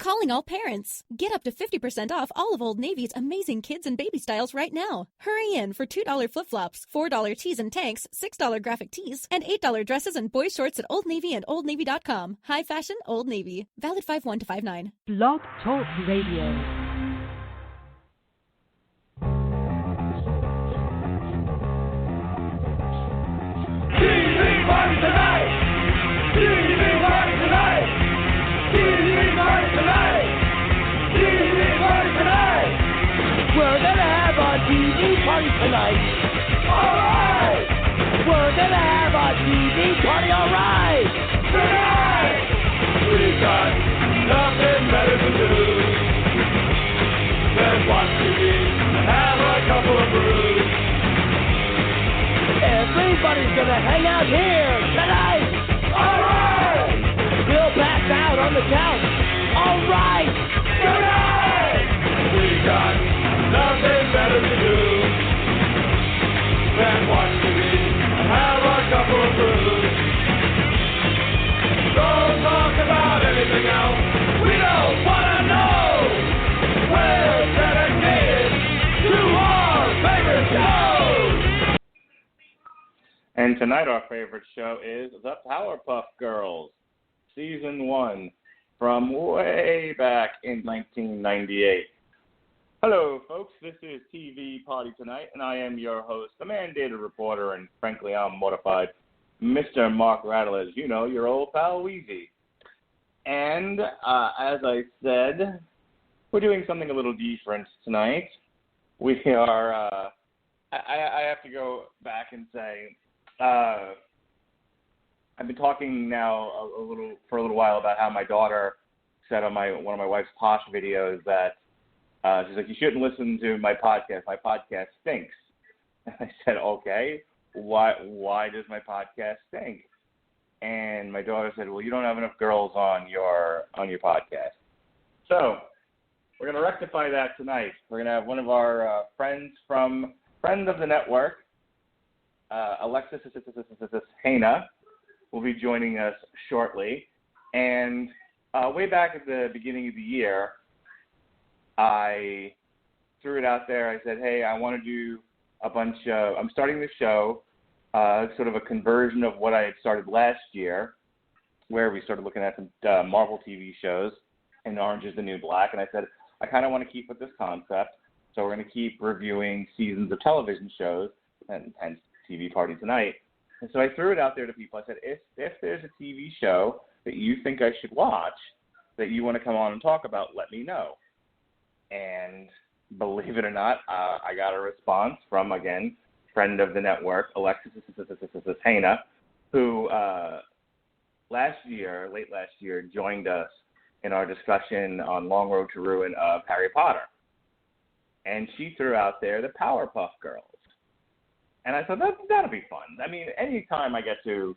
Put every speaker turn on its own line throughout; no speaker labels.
Calling all parents. Get up to 50% off all of Old Navy's amazing kids and baby styles right now. Hurry in for $2 flip-flops, $4 tees and tanks, $6 graphic tees, and $8 dresses and boy shorts at Old Navy and OldNavy.com. High fashion, Old Navy. Valid 5/1 to 5/9.
Blog Talk Radio.
TV party tonight! TV party tonight! TV party tonight! TV party tonight! We're gonna have a TV party tonight! Alright! We're gonna have a TV party, alright! Tonight! We got nothing better to do than watch TV and have a couple of brews. Everybody's gonna hang out here tonight! Alright! We'll pass out on the couch! Alright! Tonight! We got nothing better to do than watch TV and have a couple of brews. Don't talk about anything else. We don't wanna know. We're dedicated to our favorite shows.
And tonight our favorite show is The PowerPuff Girls, Season 1, from way back in 1998. Hello, folks. This is TV Party Tonight, and I am your host, the mandated reporter, and frankly, I'm mortified, Mr. Mark Rattle, as you know, your old pal Weezy. And as I said, we're doing something a little different tonight. We are, I have to go back and say, I've been talking now for a little while about how my daughter said on one of my wife's Posh videos that she's like, you shouldn't listen to my podcast. My podcast stinks. And I said, okay, why does my podcast stink? And my daughter said, well, you don't have enough girls on your podcast. So we're going to rectify that tonight. We're going to have one of our friend of the network, Alexis Hana, will be joining us shortly. And way back at the beginning of the year, I threw it out there. I said, hey, I want to do I'm starting this show, sort of a conversion of what I had started last year, where we started looking at some Marvel TV shows, and Orange is the New Black. And I said, I kind of want to keep with this concept, so we're going to keep reviewing seasons of television shows, and hence TV Party Tonight. And so I threw it out there to people. I said, if there's a TV show that you think I should watch, that you want to come on and talk about, let me know. And believe it or not, I got a response from, again, friend of the network, Alexis Hana, who late last year, joined us in our discussion on Long Road to Ruin of Harry Potter. And she threw out there the Powerpuff Girls. And I thought, that'll be fun. I mean, anytime I get to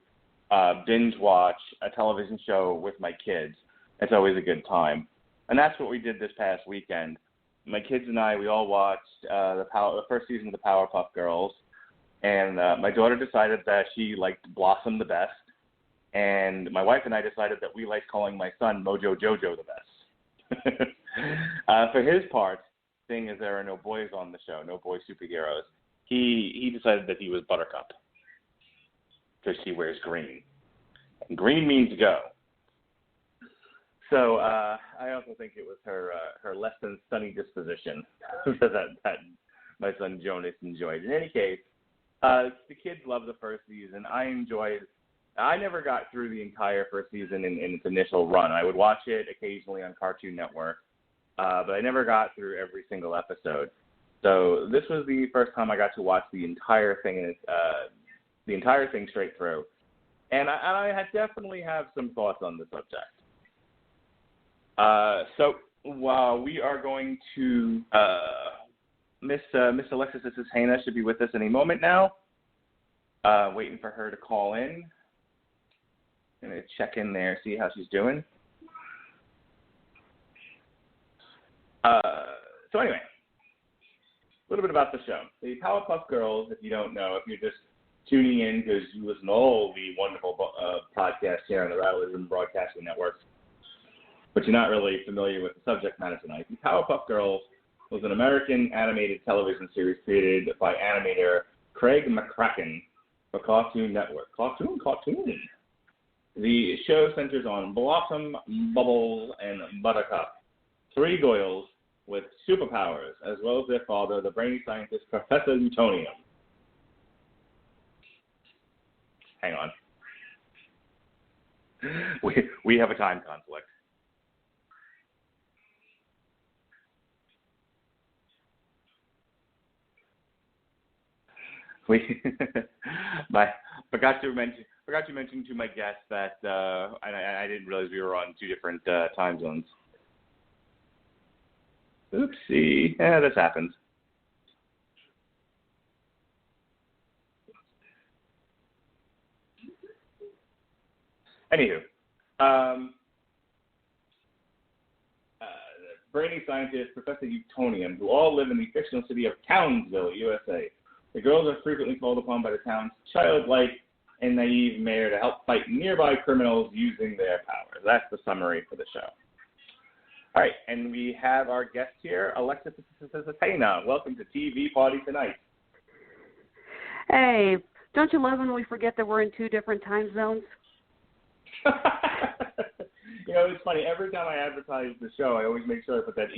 binge watch a television show with my kids, it's always a good time. And that's what we did this past weekend. My kids and I, we all watched the first season of the Powerpuff Girls. And my daughter decided that she liked Blossom the best. And my wife and I decided that we liked calling my son Mojo Jojo the best. For his part, seeing as there are no boys on the show, no boy superheroes, he decided that he was Buttercup because she wears green. And green means go. So I also think it was her less than sunny disposition that my son Jonas enjoyed. In any case, the kids loved the first season. I never got through the entire first season in its initial run. I would watch it occasionally on Cartoon Network, but I never got through every single episode. So this was the first time I got to watch the entire thing straight through. And I definitely have some thoughts on the subject. So while we are going to Miss Alexis Hana should be with us any moment now. Waiting for her to call in. Going to check in there, see how she's doing. So anyway, a little bit about the show. The Powerpuff Girls, if you don't know, if you're just tuning in because you listen to all the wonderful podcasts here on the Rattlers and Broadcasting Network, but you're not really familiar with the subject matter tonight. The Powerpuff Girls was an American animated television series created by animator Craig McCracken for Cartoon Network. Cartoon. The show centers on Blossom, Bubbles, and Buttercup, three girls with superpowers, as well as their father, the brainy scientist Professor Utonium. Hang on. We have a time conflict. Forgot to mention to my guest that I didn't realize we were on two different time zones. Oopsie. Yeah, this happens. Anywho, brainy scientist Professor Utonium, who all live in the fictional city of Townsville, USA. The girls are frequently called upon by the town's childlike and naive mayor to help fight nearby criminals using their powers. That's the summary for the show. All right, and we have our guest here, Alexa Tatena. Welcome to TV Party Tonight.
Hey, don't you love when we forget that we're in two different time zones?
You know, it's funny. Every time I advertise the show, I always make sure I put that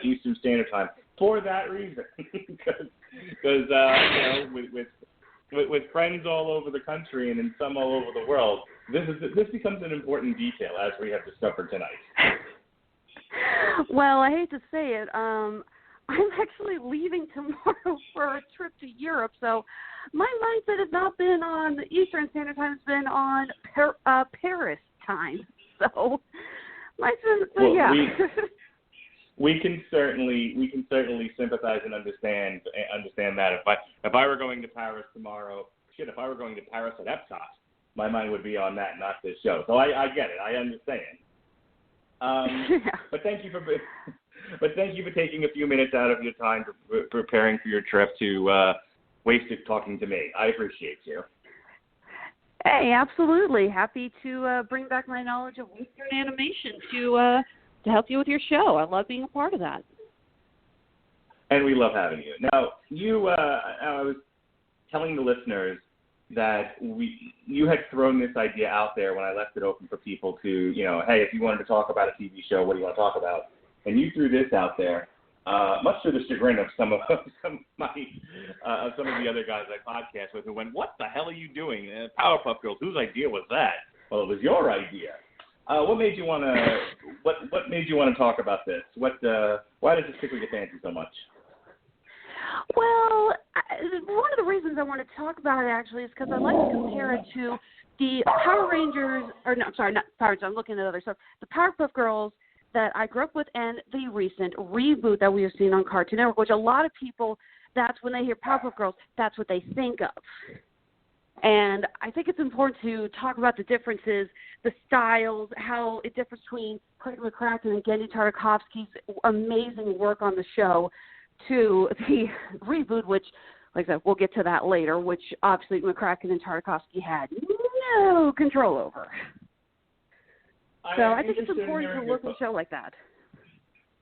Eastern Standard Time for that reason, because you know, with friends all over the country and in some all over the world, this becomes an important detail, as we have discovered tonight.
Well, I hate to say it. I'm actually leaving tomorrow for a trip to Europe, so my mindset has not been on Eastern Standard Time; it's been on Paris time. So, yeah. We can certainly sympathize and understand that. If I were going to Paris tomorrow, if I were going to Paris at Epcot, my mind would be on that, not this show. So I get it. I understand. Yeah.
But thank you for taking a few minutes out of your time for preparing for your trip to waste it talking to me. I appreciate you.
Hey, absolutely. Happy to bring back my knowledge of Western animation to help you with your show. I love being a part of that.
And we love having you. Now, I was telling the listeners that you had thrown this idea out there when I left it open for people to, you know, hey, if you wanted to talk about a TV show, what do you want to talk about? And you threw this out there, much to the chagrin of some of the other guys I podcast with, who went, "What the hell are you doing? Powerpuff Girls, whose idea was that?" Well, it was your idea. What made you want to talk about this? Why does this tickle your fancy so much?
Well, one of the reasons I want to talk about it actually is because I like to compare it to the Power Rangers, or no, sorry, not Power Rangers. I'm looking at other stuff. The Powerpuff Girls that I grew up with, and the recent reboot that we have seen on Cartoon Network, which a lot of people, that's when they hear Powerpuff Girls, that's what they think of. And I think it's important to talk about the differences, the styles, how it differs between Craig McCracken and Genndy Tartakovsky's amazing work on the show to the reboot, which, like I said, we'll get to that later, which obviously McCracken and Tartakovsky had no control over. So I think it's important to look at a show like that.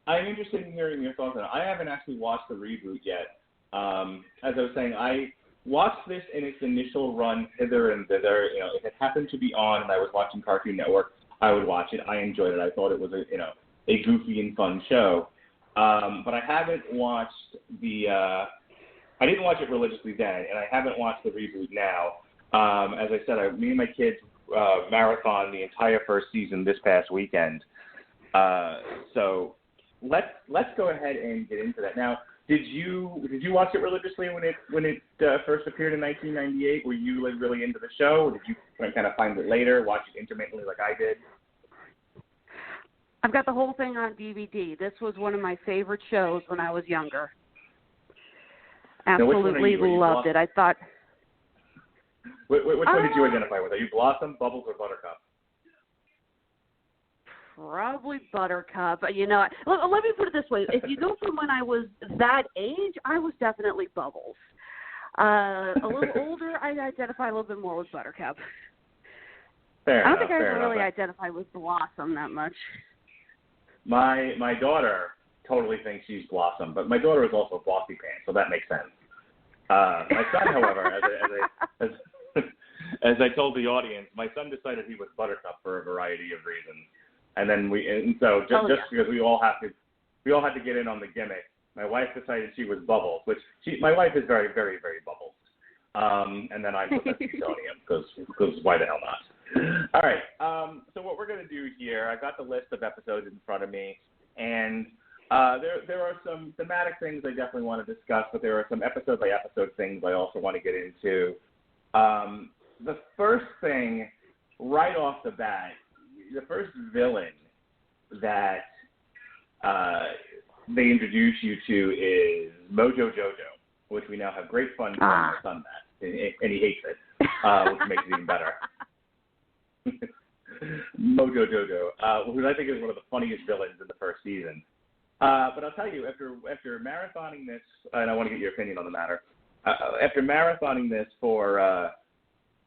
I'm interested in hearing your thoughts on it. I haven't actually watched the reboot yet. As I was saying, I watched this in its initial run hither and thither. You know, if it happened to be on and I was watching Cartoon Network, I would watch it. I enjoyed it. I thought it was a goofy and fun show. But I haven't watched I didn't watch it religiously then, and I haven't watched the reboot now. As I said, me and my kids marathon the entire first season this past weekend. So let's go ahead and get into that. Now, did you watch it religiously when it first appeared in 1998? Were you really into the show, or did you kind of find it later, watch it intermittently like I did?
I've got the whole thing on DVD. This was one of my favorite shows when I was younger. Absolutely loved it. I thought.
Which one did you identify with? Are you Blossom, Bubbles, or Buttercup?
Probably Buttercup. You know, let me put it this way. If you go from when I was that age, I was definitely Bubbles. A little older, I identify a little bit more with Buttercup. I don't think I ever really identified with Blossom that much.
my daughter totally thinks she's Blossom, but my daughter is also Bossy Pants, so that makes sense. My son, however, as I told the audience, my son decided he was Buttercup for a variety of reasons, and then just because we all had to get in on the gimmick, my wife decided she was Bubbles, which my wife is very, very, very Bubbles, and then I put that Plutonium because why the hell not? All right, so what we're going to do here, I've got the list of episodes in front of me, and there are some thematic things I definitely want to discuss, but there are some episode-by-episode things I also want to get into. The first thing, right off the bat, the first villain that they introduce you to is Mojo Jojo, which we now have great fun calling my son that, and he hates it, which makes it even better. Mojo Jojo, who I think is one of the funniest villains in the first season. But I'll tell you, after marathoning this, and I want to get your opinion on the matter, after marathoning this for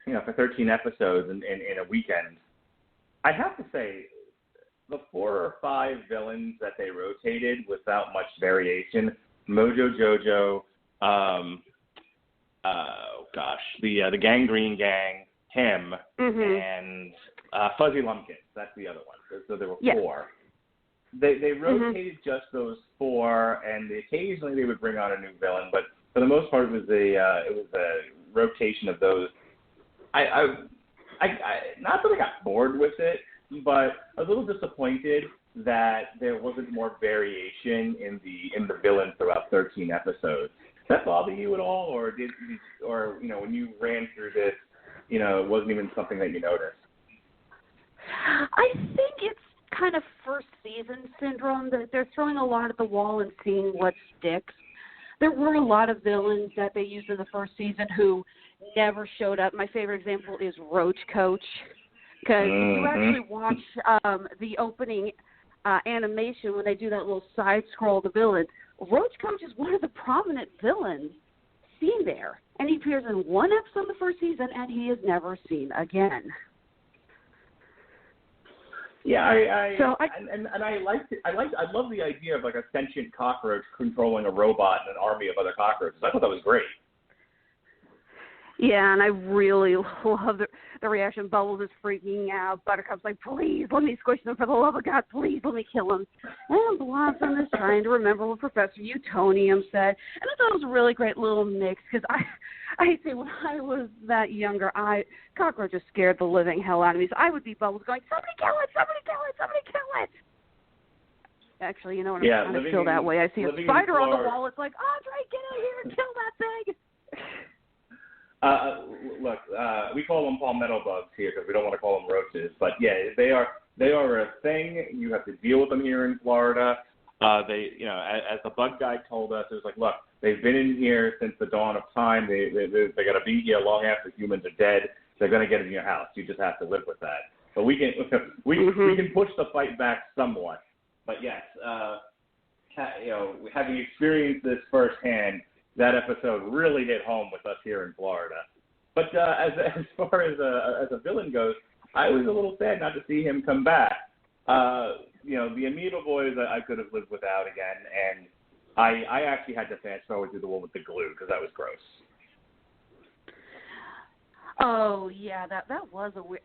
13 episodes in a weekend, I have to say, the 4 or 5 villains that they rotated without much variation, Mojo Jojo, the Gangrene Gang, him, and Fuzzy Lumpkins. That's the other one. So there were 4. They rotated just those 4, and occasionally they would bring on a new villain, but for the most part it was a rotation of those. I not that I got bored with it, but I was a little disappointed that there wasn't more variation in the villain throughout 13 episodes. Did that bother you at all, or when you ran through this, it wasn't even something that you noticed?
I think it's kind of first season syndrome, that they're throwing a lot at the wall and seeing what sticks. There were a lot of villains that they used in the first season who never showed up. My favorite example is Roach Coach, because you actually watch the opening animation when they do that little side scroll of the villain. Roach Coach is one of the prominent villains seen there, and he appears in one episode of the first season, and he is never seen again.
Yeah, I liked it. I love the idea of like a sentient cockroach controlling a robot and an army of other cockroaches. I thought that was great. Yeah,
and I really love the reaction. Bubbles is freaking out. Buttercup's like, please let me squish them, for the love of God, please let me kill him. And Blossom is trying to remember what Professor Utonium said. And I thought it was a really great little mix, because I say when I was that younger, cockroaches scared the living hell out of me. So I would be Bubbles going, somebody kill it, somebody kill it, somebody kill it. Actually, I'm kind of feel that way. I see a spider on the wall. It's like, Andre, get out here and kill that thing.
Look, we call them palmetto bugs here because we don't want to call them roaches. But yeah, they are a thing. You have to deal with them here in Florida. As the bug guy told us, it was like, look, they've been in here since the dawn of time. They're going to be here long after humans are dead. They're going to get in your house. You just have to live with that. But we can push the fight back somewhat. But yes, having experienced this firsthand, that episode really hit home with us here in Florida. But as far as a villain goes, I was a little sad not to see him come back. The Amoeba Boys I could have lived without again, and I actually had to fast forward to the one with the glue because that was gross.
Oh yeah, that was a weird.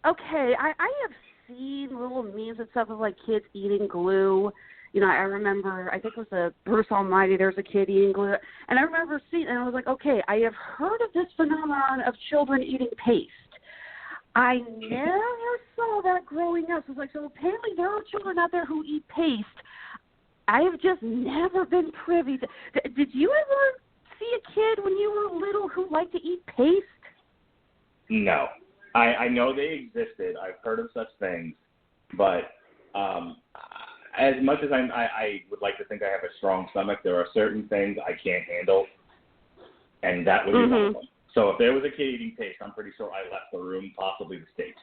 Okay, I have seen little memes and stuff of like kids eating glue. I remember, I think it was a Bruce Almighty, there's a kid eating glue. And I remember seeing, and I was like, okay, I have heard of this phenomenon of children eating paste. I never saw that growing up. So it's like, so apparently there are children out there who eat paste. I have just never been privy to. Did you ever see a kid when you were little who liked to eat paste?
No. I know they existed. I've heard of such things. But as much as I would like to think I have a strong stomach, there are certain things I can't handle, and that would be one of them. So if there was a kid eating paste, I'm pretty sure I left the room, possibly the state.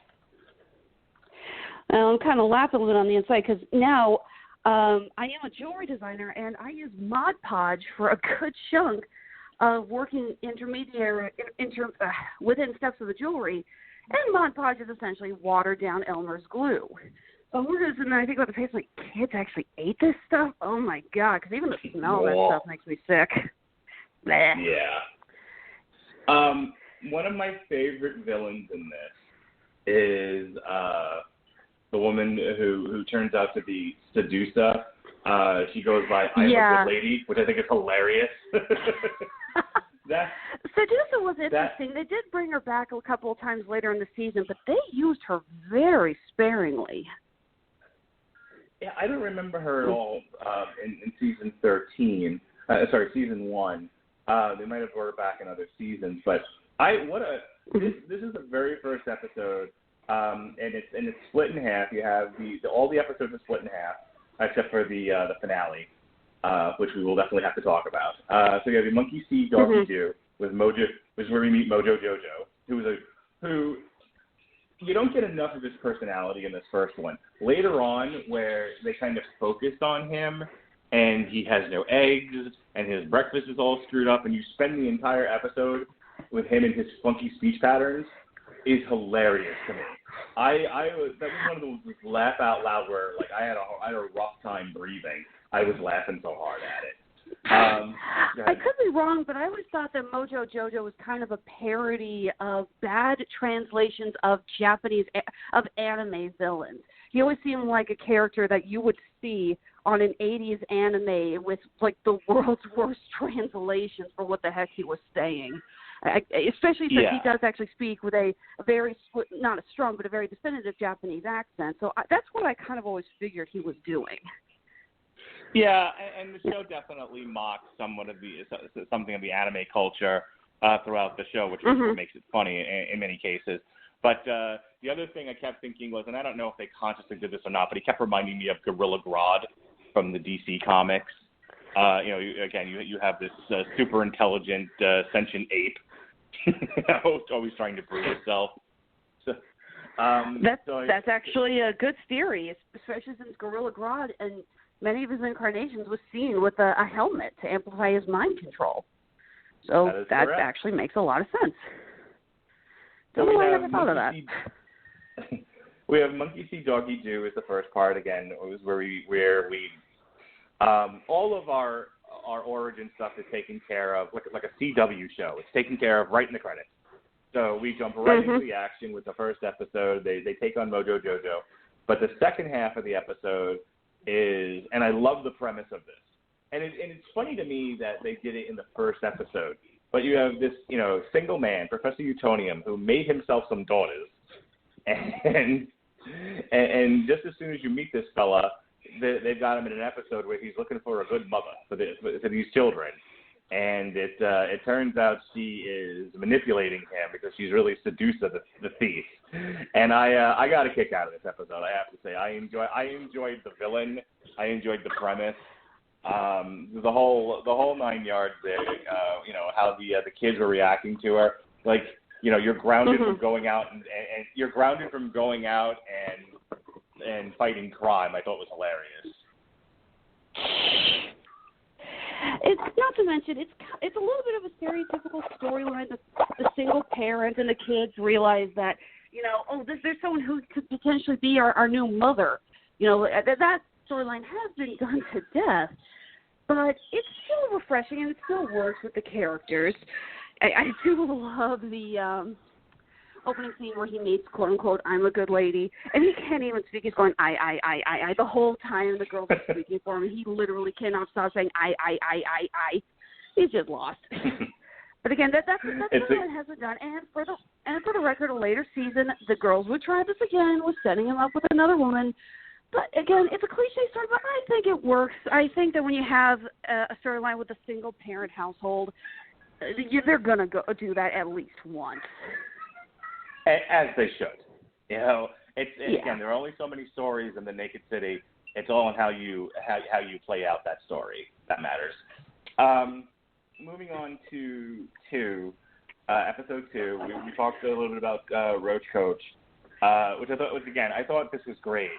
I'm kind of laughing a little bit on the inside because now I am a jewelry designer, and I use Mod Podge for a good chunk of working within steps of the jewelry. And Mod Podge is essentially watered down Elmer's glue. odors, and then I think about the taste, like, kids actually ate this stuff? Oh, my God, because even the smell of that stuff makes me sick. Blech.
Yeah. One of my favorite villains in this is the woman who turns out to be Sedusa. She goes by I'm a Good Lady, which I think is hilarious.
Sedusa was interesting. They did bring her back a couple of times later in the season, but they used her very sparingly.
Yeah, I don't remember her at all in season 13. Season 1. They might have brought her back in other seasons, but this is the very first episode, and it's split in half. You have all the episodes are split in half, except for the finale, which we will definitely have to talk about. So you have the Monkey See, Doggy Do with Mojo, which is where we meet Mojo Jojo, who you don't get enough of his personality in this first one. Later on, where they kind of focused on him, and he has no eggs, and his breakfast is all screwed up, and you spend the entire episode with him and his funky speech patterns, is hilarious to me. That was one of those laugh out loud where, like, I had a rough time breathing. I was laughing so hard at it.
I could be wrong, but I always thought that Mojo Jojo was kind of a parody of bad translations of anime villains. He always seemed like a character that you would see on an 80s anime with, like, the world's worst translations for what the heck he was saying. Especially since he does actually speak with a very, not a strong, but a very definitive Japanese accent. So that's what I kind of always figured he was doing.
Yeah, and the show definitely mocks something of the anime culture throughout the show, which is what makes it funny in many cases. But the other thing I kept thinking was, and I don't know if they consciously did this or not, but he kept reminding me of Gorilla Grodd from the DC comics. You have this super intelligent sentient ape always trying to prove itself. So,
that's actually a good theory, especially since Gorilla Grodd and many of his incarnations was seen with a helmet to amplify his mind control. So that actually makes a lot of sense. I never thought of that.
We have Monkey See, Doggy Do is the first part. Again, it was where we all of our origin stuff is taken care of like a CW show. It's taken care of right in the credits. So we jump right into the action with the first episode. They take on Mojo Jojo. But the second half of the episode is, and I love the premise of this. And it's funny to me that they did it in the first episode. But you have this, single man, Professor Utonium, who made himself some daughters. And just as soon as you meet this fella, they've got him in an episode where he's looking for a good mother for these children. And it turns out she is manipulating him because she's really Sedusa, the thief. And I got a kick out of this episode, I have to say. I enjoyed the villain. I enjoyed the premise. The whole 9 yards there. How the kids were reacting to her. Like, you're grounded from going out and you're grounded from going out and fighting crime. I thought was hilarious.
It's not to mention it's a little bit of a stereotypical storyline. The single parent and the kids realize that there's someone who could potentially be our new mother. That storyline has been done to death, but it's still refreshing and it still works with the characters. I do love the opening scene where he meets, quote unquote, I'm a good lady, and he can't even speak. He's going, I, the whole time the girls are speaking for him, and he literally cannot stop saying, I. He's just lost. But again, that's what it hasn't done. And for the record, a later season, the girls would try this again with setting him up with another woman. But again, it's a cliche story, but I think it works. I think that when you have a storyline with a single parent household, they're gonna go do that at least once.
As they should. Again, there are only so many stories in the Naked City. It's all on how you play out that story that matters. Moving on to episode 2, we talked a little bit about Roach Coach, which I thought was, again, I thought this was great.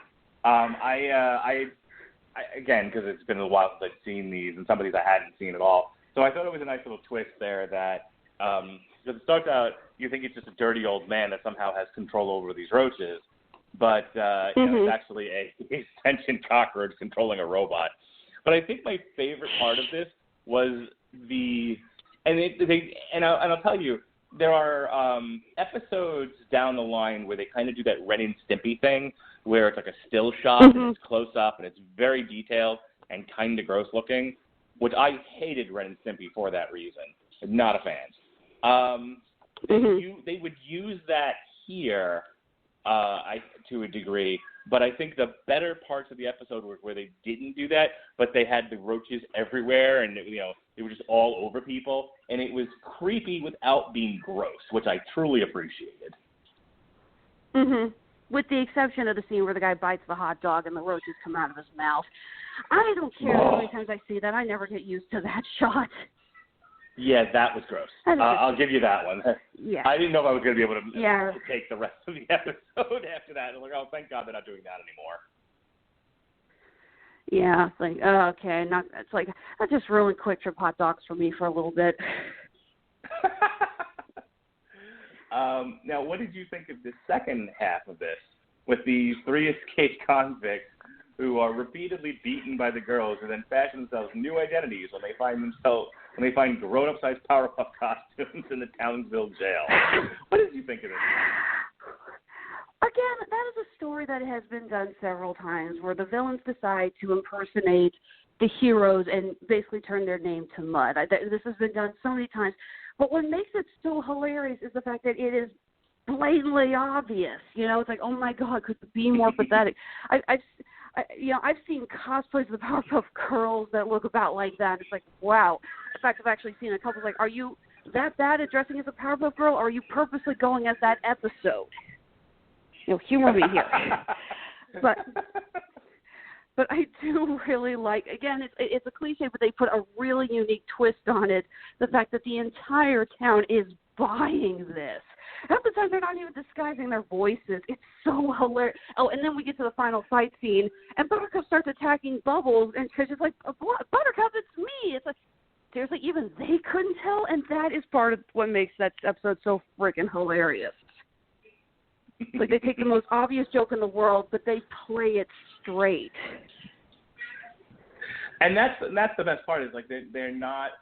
Again, because it's been a while since I've seen these, and some of these I hadn't seen at all. So I thought it was a nice little twist there that, because it starts out, you think it's just a dirty old man that somehow has control over these roaches. but it's actually a sentient cockroach controlling a robot. But I think my favorite part of this was I'll tell you, there are episodes down the line where they kind of do that Ren and Stimpy thing, where it's like a still shot and it's close up and it's very detailed and kind of gross looking, which I hated Ren and Stimpy for that reason. I'm not a fan. They would use that here, to a degree, but I think the better parts of the episode were where they didn't do that, but they had the roaches everywhere, and they were just all over people, and it was creepy without being gross, which I truly appreciated.
With the exception of the scene where the guy bites the hot dog and the roaches come out of his mouth. I don't care how many times I see that. I never get used to that shot.
Yeah, that was gross. I'll give you that one.
Yeah.
I didn't know if I was going to be able to take the rest of the episode after that. I was like, oh, thank God they're not doing that anymore.
Yeah, it's like, okay. It's like, that just ruined Quick Trip hot dogs for me for a little bit.
Now, what did you think of the second half of this with these three escaped convicts who are repeatedly beaten by the girls and then fashion themselves new identities when they find grown-up-sized Powerpuff costumes in the Townsville jail? What did you think of it?
Again, that is a story that has been done several times where the villains decide to impersonate the heroes and basically turn their name to mud. This has been done so many times. But what makes it so hilarious is the fact that it is blatantly obvious. It's like, oh my God, could it be more pathetic? I've seen cosplays of the Powerpuff Girls that look about like that. It's like, wow. In fact, I've actually seen a couple like, are you that bad at dressing as a Powerpuff Girl, or are you purposely going as that episode? Humor me here. But I do really like, again, it's a cliche, but they put a really unique twist on it. The fact that the entire town is buying this. Half the time they're not even disguising their voices. It's so hilarious. Oh, and then we get to the final fight scene, and Buttercup starts attacking Bubbles, and she's like, Buttercup, it's me. It's like, seriously, even they couldn't tell, and that is part of what makes that episode so freaking hilarious. Like, they take the most obvious joke in the world, but they play it straight.
And that's the best part, is like they're not,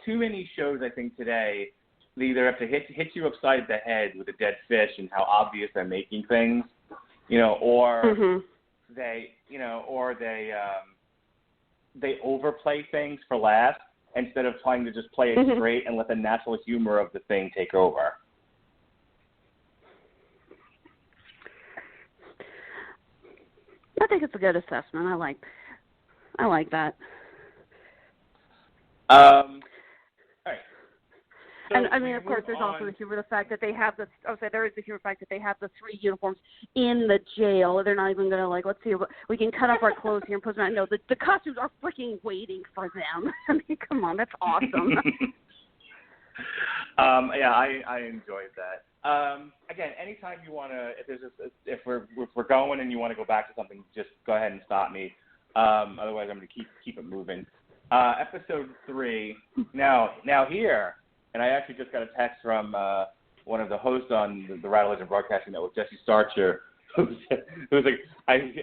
too many shows I think today, they either have to hit you upside the head with a dead fish and how obvious they're making things, or they overplay things for laughs instead of trying to just play it straight and let the natural humor of the thing take over.
I think it's a good assessment. I like that.
All right. So
and I mean, of course, there's also the humor, the fact that they have the. There is the humor fact that they have the three uniforms in the jail. They're not even gonna let's see, we can cut off our clothes here and put them on. No, the costumes are freaking waiting for them. I mean, come on, that's awesome.
Yeah, I enjoyed that. Again, anytime you want to, if we're going and you want to go back to something, just go ahead and stop me. Otherwise, I'm going to keep it moving. Episode 3. Now here, and I actually just got a text from one of the hosts on the Rattle Legend Broadcasting Network, Jesse Starcher, who was like,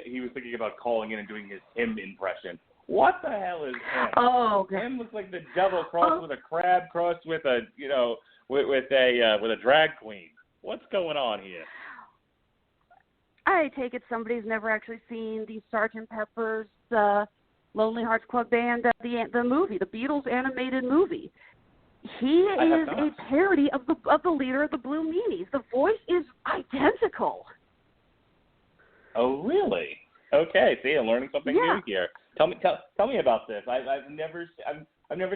he was thinking about calling in and doing his him impression. What the hell is him?
Oh, okay.
Him looks like the devil crossed with a crab crossed with a with a drag queen. What's going on here?
I take it somebody's never actually seen the Sgt. Pepper's Lonely Hearts Club Band, the movie, the Beatles animated movie. He is a parody of the leader of the Blue Meanies. The voice is identical.
Oh, really? Okay, see, I'm learning something new here. Tell me about this. I've never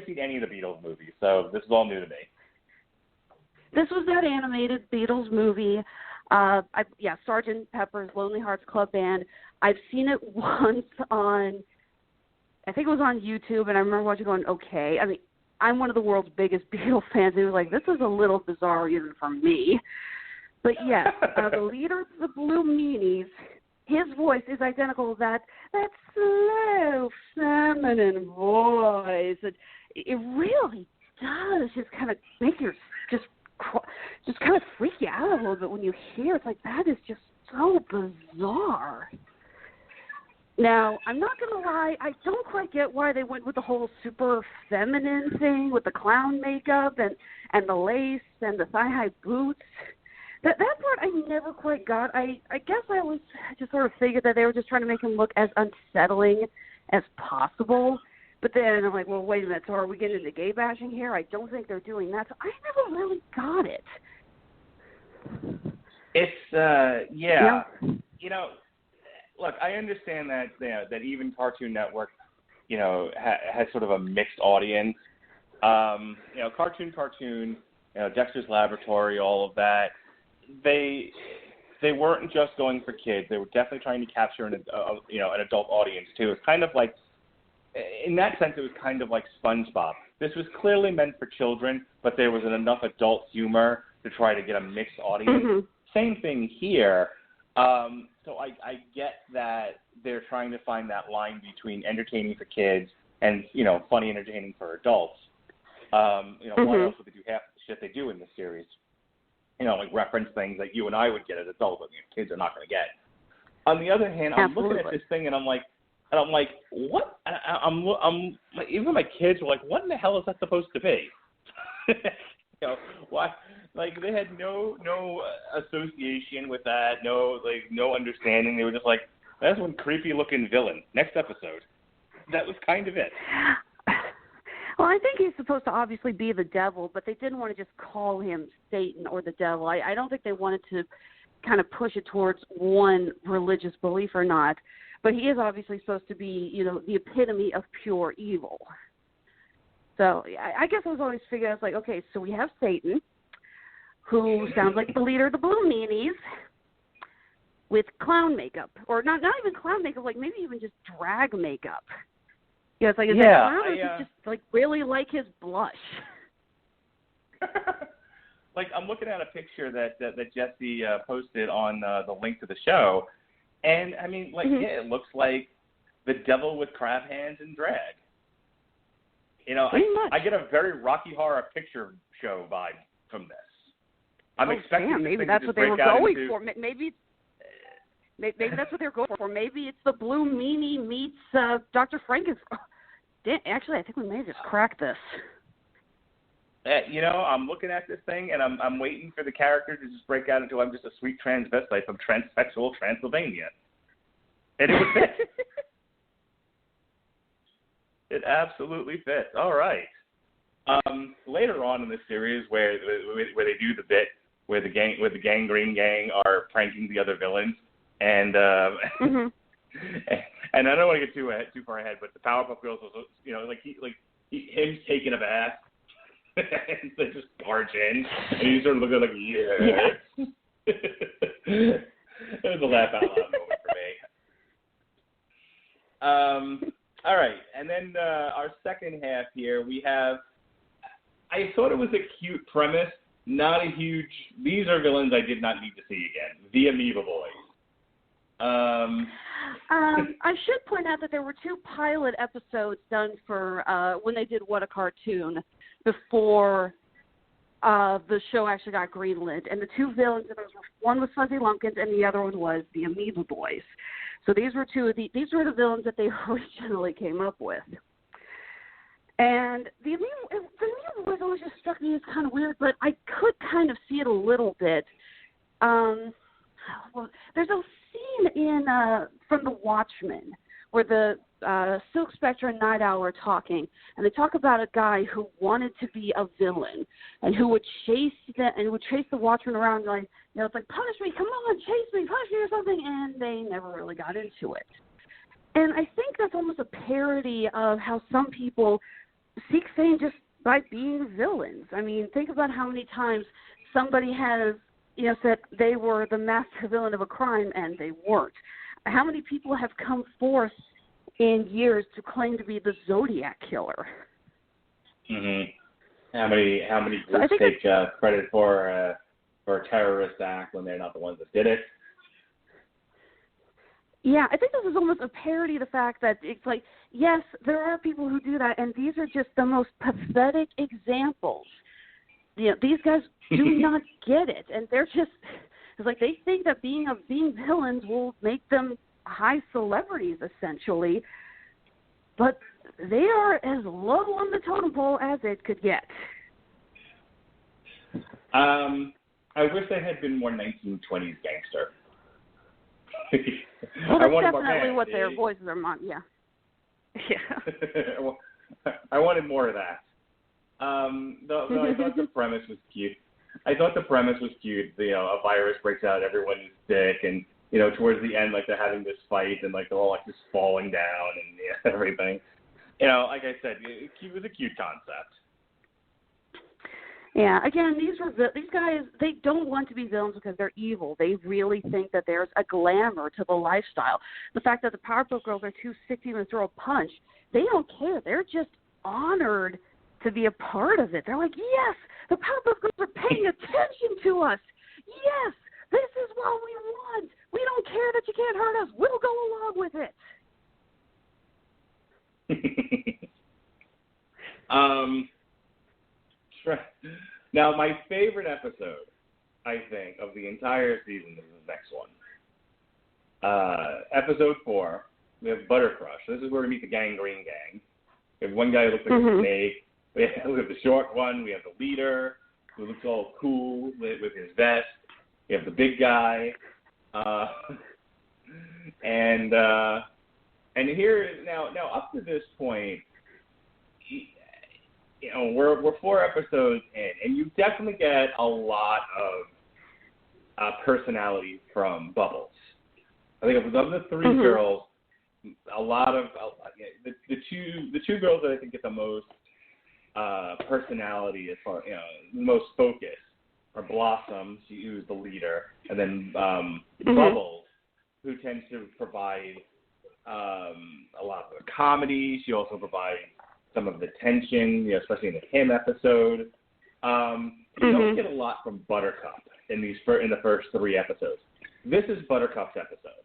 seen any of the Beatles movies, so this is all new to me.
This was that animated Beatles movie. Sgt. Pepper's Lonely Hearts Club Band. I've seen it once on, I think it was on YouTube, and I remember watching going, okay. I mean, I'm one of the world's biggest Beatles fans, and it was like, this is a little bizarre even for me. But yes, the leader of the Blue Meanies, his voice is identical to that slow, feminine voice. It really does just kind of make you just kind of freak you out a little bit when you hear it. It's like, that is just so bizarre. Now, I'm not going to lie, I don't quite get why they went with the whole super feminine thing with the clown makeup and the lace and the thigh-high boots. That part I never quite got. I guess I always just sort of figured that they were just trying to make him look as unsettling as possible. But then I'm like, well, wait a minute, so are we getting into gay bashing here? I don't think they're doing that. So I never really got it.
It's,
yeah.
You know, look, I understand that that even Cartoon Network, has sort of a mixed audience. Cartoon, Dexter's Laboratory, all of that. They weren't just going for kids. They were definitely trying to capture an adult audience too. It's kind of like, in that sense, it was kind of like SpongeBob. This was clearly meant for children, but there was enough adult humor to try to get a mixed audience.
Mm-hmm.
Same thing here. So I get that they're trying to find that line between entertaining for kids and, funny entertaining for adults.
Mm-hmm.
Why else would they do half the shit they do in this series? Like reference things that you and I would get as adults, but kids are not going to get. On the other hand, I'm looking at this thing and I'm like, what? I'm even my kids were like, what in the hell is that supposed to be? Why? Like, they had no association with that, no understanding. They were just like, that's one creepy looking villain. Next episode. That was kind of it.
Well, I think he's supposed to obviously be the devil, but they didn't want to just call him Satan or the devil. I don't think they wanted to kind of push it towards one religious belief or not. But he is obviously supposed to be, the epitome of pure evil. So I guess I was always figuring, I was like, okay, so we have Satan, who sounds like the leader of the Blue Meanies, with clown makeup. Or not even clown makeup, like maybe even just drag makeup. It's like, is that clown or is it just like really like his blush?
Like, I'm looking at a picture that Jesse posted on the link to the show, and I mean, like,
mm-hmm.
it looks like the devil with crab hands and drag. I get a very Rocky Horror Picture Show vibe from this. I'm expecting
maybe that's what they were going for. Maybe that's what they're going for. Maybe it's the Blue Meanie meets Dr. Frankenstein. Actually, I think we may just crack this.
I'm looking at this thing, and I'm waiting for the character to just break out into, I'm just a sweet transvestite from transsexual Transylvania. And it would fit. It absolutely fits. All right. Later on in the series, where they do the bit where the Gangrene Gang are pranking the other villains, and
mm-hmm.
and I don't want to get too far ahead, but the Powerpuff Girls was, him taking a bath, and they just barge in, and he's sort of looking like, yeah. It was a laugh out loud moment for me. All right, and then our second half here, we have, I thought it was a cute premise, not a huge, these are villains I did not need to see again, the Amoeba Boys.
I should point out that there were 2 pilot episodes done for when they did What a Cartoon before the show actually got greenlit. And the 2 villains, one was Fuzzy Lumpkins and the other one was the Amoeba Boys. So these were these were the villains that they originally came up with. And the Amoeba Boys always just struck me as kind of weird, but I could kind of see it a little bit. Well, there's a scene in from The Watchmen where the Silk Spectre and Night Owl are talking, and they talk about a guy who wanted to be a villain and who would chase the Watchmen around, like, it's like, punish me, come on, chase me, punish me or something, and they never really got into it. And I think that's almost a parody of how some people seek fame just by being villains. I mean, think about how many times somebody has said they were the master villain of a crime and they weren't. How many people have come forth in years to claim to be the Zodiac Killer?
Mm-hmm. How many groups take credit for a terrorist act when they're not the ones that did it?
Yeah, I think this is almost a parody of the fact that it's like, yes, there are people who do that, and these are just the most pathetic examples. These guys do not get it, and they're just It's like they think that being villains will make them high celebrities, essentially. But they are as low on the totem pole as it could get.
I wish they had been more 1920s gangster.
Well, that's definitely what their voices are on. Yeah.
Well, I wanted more of that. Though I thought the premise was cute. A virus breaks out, everyone's sick, and towards the end, like they're having this fight, and like they're all like just falling down and everything. Like I said, it was a cute concept.
Yeah, again, these guys, they don't want to be villains because they're evil. They really think that there's a glamour to the lifestyle. The fact that the Powerpuff Girls are too sick to even throw a punch, they don't care. They're just honored to be a part of it. They're like, yes, the Powerpuff Girls are paying attention to us. Yes, this is what we want. We don't care that you can't hurt us. We'll go along with it.
Now, my favorite episode, I think, of the entire season is the next one. Episode 4, we have Butter Crush. This is where we meet the Gangrene Gang. We have one guy who looks like a snake. We have the short one. We have the leader who looks all cool with his vest. We have the big guy. And here, now up to this point, we're 4 episodes in, and you definitely get a lot of personality from Bubbles. I think of the 3 girls, a lot of the two girls that I think get the most personality as far the most focus are Blossom, who's the leader, and then Bubbles, who tends to provide a lot of the comedy. She also provides some of the tension, especially in the Kim episode. You don't get a lot from Buttercup in the first 3 episodes. This is Buttercup's episode,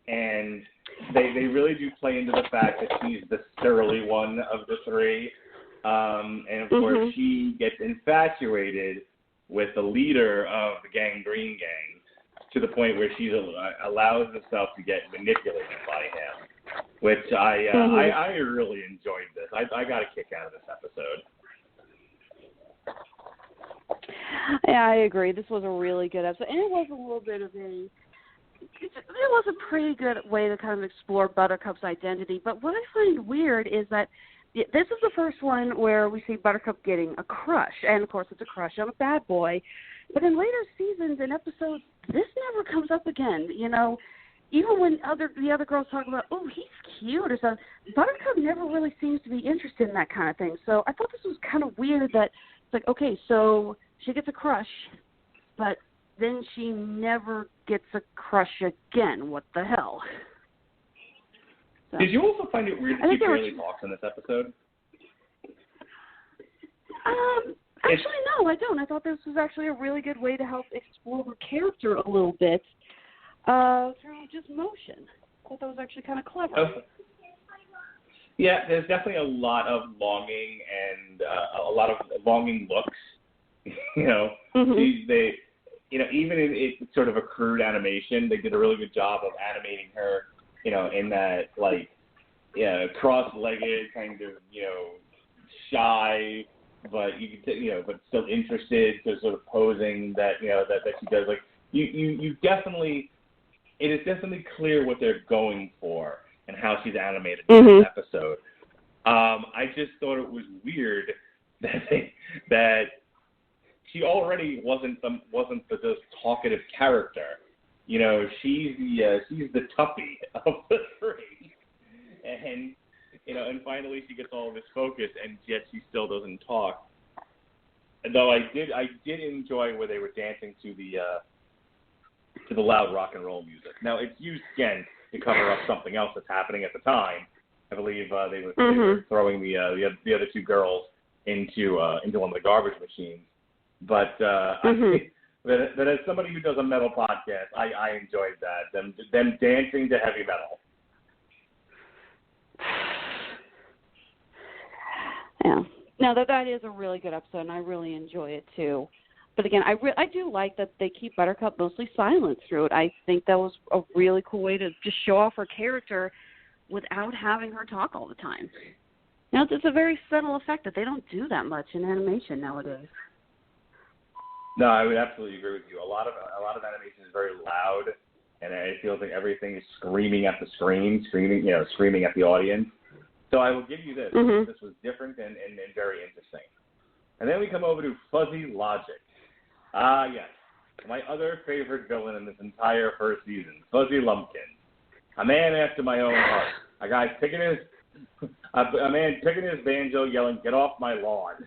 and they really do play into the fact that she's the surly one of the 3, and of course she gets infatuated with the leader of the Gangrene Gang to the point where she allows herself to get manipulated by him. Which I really enjoyed this. I got a kick out of this episode.
Yeah, I agree. This was a really good episode, and it was a little bit of it was a pretty good way to kind of explore Buttercup's identity. But what I find weird is that this is the first one where we see Buttercup getting a crush, and of course it's a crush on a bad boy. But in later seasons and episodes, this never comes up again. Even when the other girls talk about, oh, he's cute or something, Buttercup never really seems to be interested in that kind of thing. So I thought this was kind of weird that it's like, okay, so she gets a crush, but then she never gets a crush again. What the hell? So,
did you also find it weird that she barely talks in this episode?
Actually, no, I don't. I thought this was actually a really good way to help explore her character a little bit. Through just motion. I thought that was actually kind of clever.
Yeah, there's definitely a lot of longing and a lot of longing looks. They even in it's sort of a crude animation, they did a really good job of animating her, in that cross-legged kind of, shy, but but still interested, so sort of posing that that she does. Like you definitely. It is definitely clear what they're going for and how she's animated in this episode. I just thought it was weird that she already wasn't the talkative character. She's the toughie of the 3, and and finally she gets all this focus, and yet she still doesn't talk. Though I did enjoy where they were dancing to the loud rock and roll music. Now, it's used again to cover up something else that's happening at the time. I believe they were throwing the other 2 girls into one of the garbage machines. But I think that as somebody who does a metal podcast, I enjoyed that, them dancing to heavy metal.
Yeah. No, that is a really good episode, and I really enjoy it too. But again, I do like that they keep Buttercup mostly silent through it. I think that was a really cool way to just show off her character without having her talk all the time. Now, it's a very subtle effect that they don't do that much in animation nowadays.
No, I would absolutely agree with you. A lot of animation is very loud, and it feels like everything is screaming at the screen, screaming at the audience. So I will give you this. Mm-hmm. This was different and very interesting. And then we come over to Fuzzy Logic. Yes, my other favorite villain in this entire first season, Fuzzy Lumpkin. A man after my own heart. A man picking his banjo, yelling, "Get off my lawn."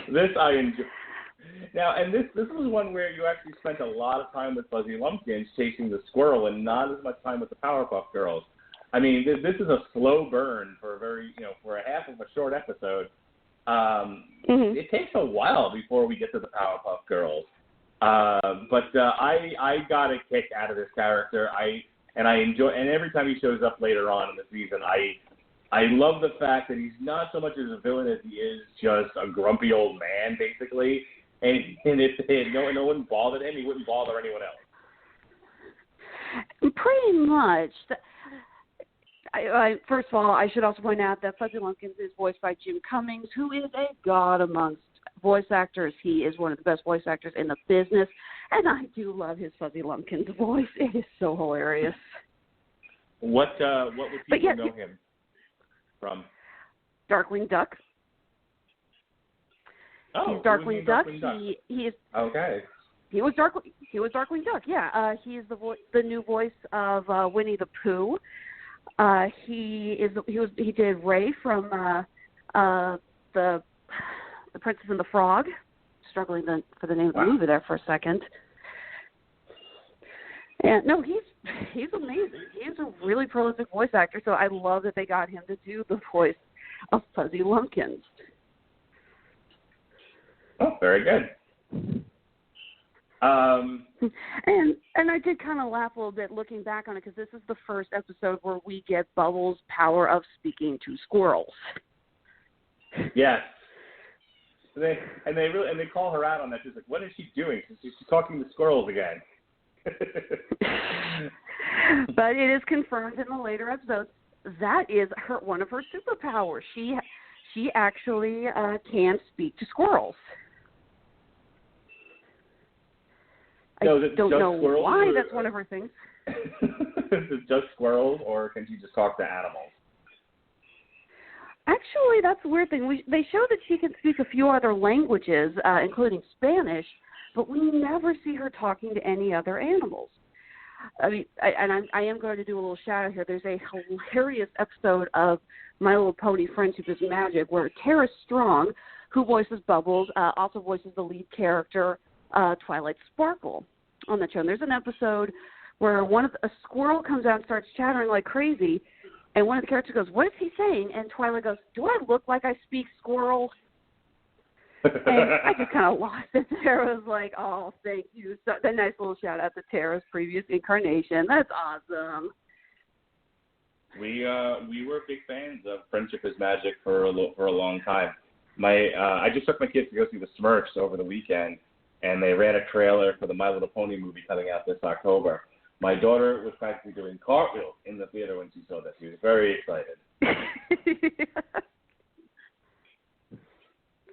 This I enjoy. Now, and this was one where you actually spent a lot of time with Fuzzy Lumpkins chasing the squirrel, and not as much time with the Powerpuff Girls. I mean, this is a slow burn for for a half of a short episode. It takes a while before we get to the Powerpuff Girls. But I got a kick out of this character. I enjoy, and every time he shows up later on in the season, I love the fact that he's not so much as a villain as he is just a grumpy old man, basically. And if no one bothered him, he wouldn't bother anyone else.
Pretty much. First of all, I should also point out that Fuzzy Lumpkins is voiced by Jim Cummings, who is a god amongst voice actors. He is one of the best voice actors in the business, and I do love his Fuzzy Lumpkins voice. It is so hilarious.
What would people know him from?
Darkwing Duck.
Oh,
he's Darkwing Duck. He is
okay.
He was Darkwing Duck. Yeah, he is the new voice of Winnie the Pooh. He did Ray from the Princess and the Frog. Struggling for the name of the movie there for a second. And no, he's amazing. He's a really prolific voice actor. So I love that they got him to do the voice of Fuzzy Lumpkins.
Oh, very good.
And I did kind of laugh a little bit looking back on it because this is the first episode where we get Bubbles' power of speaking to squirrels.
Yes. They call her out on that. She's like, "What is she doing? She's talking to squirrels again."
But it is confirmed in the later episodes that is one of her superpowers. She actually can speak to squirrels. I don't know why that's one of her things.
Is it just squirrels, or can she just talk to animals?
Actually, that's a weird thing. They show that she can speak a few other languages, including Spanish, but we never see her talking to any other animals. I mean, I am going to do a little shout out here. There's a hilarious episode of My Little Pony: Friendship is Magic where Tara Strong, who voices Bubbles, also voices the lead character, Twilight Sparkle, on that show. And there's an episode where a squirrel comes out and starts chattering like crazy, and one of the characters goes, "What is he saying?" And Twilight goes, "Do I look like I speak squirrel?" And I just kind of lost it. Tara was like, "Oh, thank you." So a nice little shout out to Tara's previous incarnation. That's awesome.
We were big fans of Friendship is Magic for a long time. I just took my kids to go see the Smurfs over the weekend, and they ran a trailer for the My Little Pony movie coming out this October. My daughter was practically doing cartwheels in the theater when she saw that. She was very excited.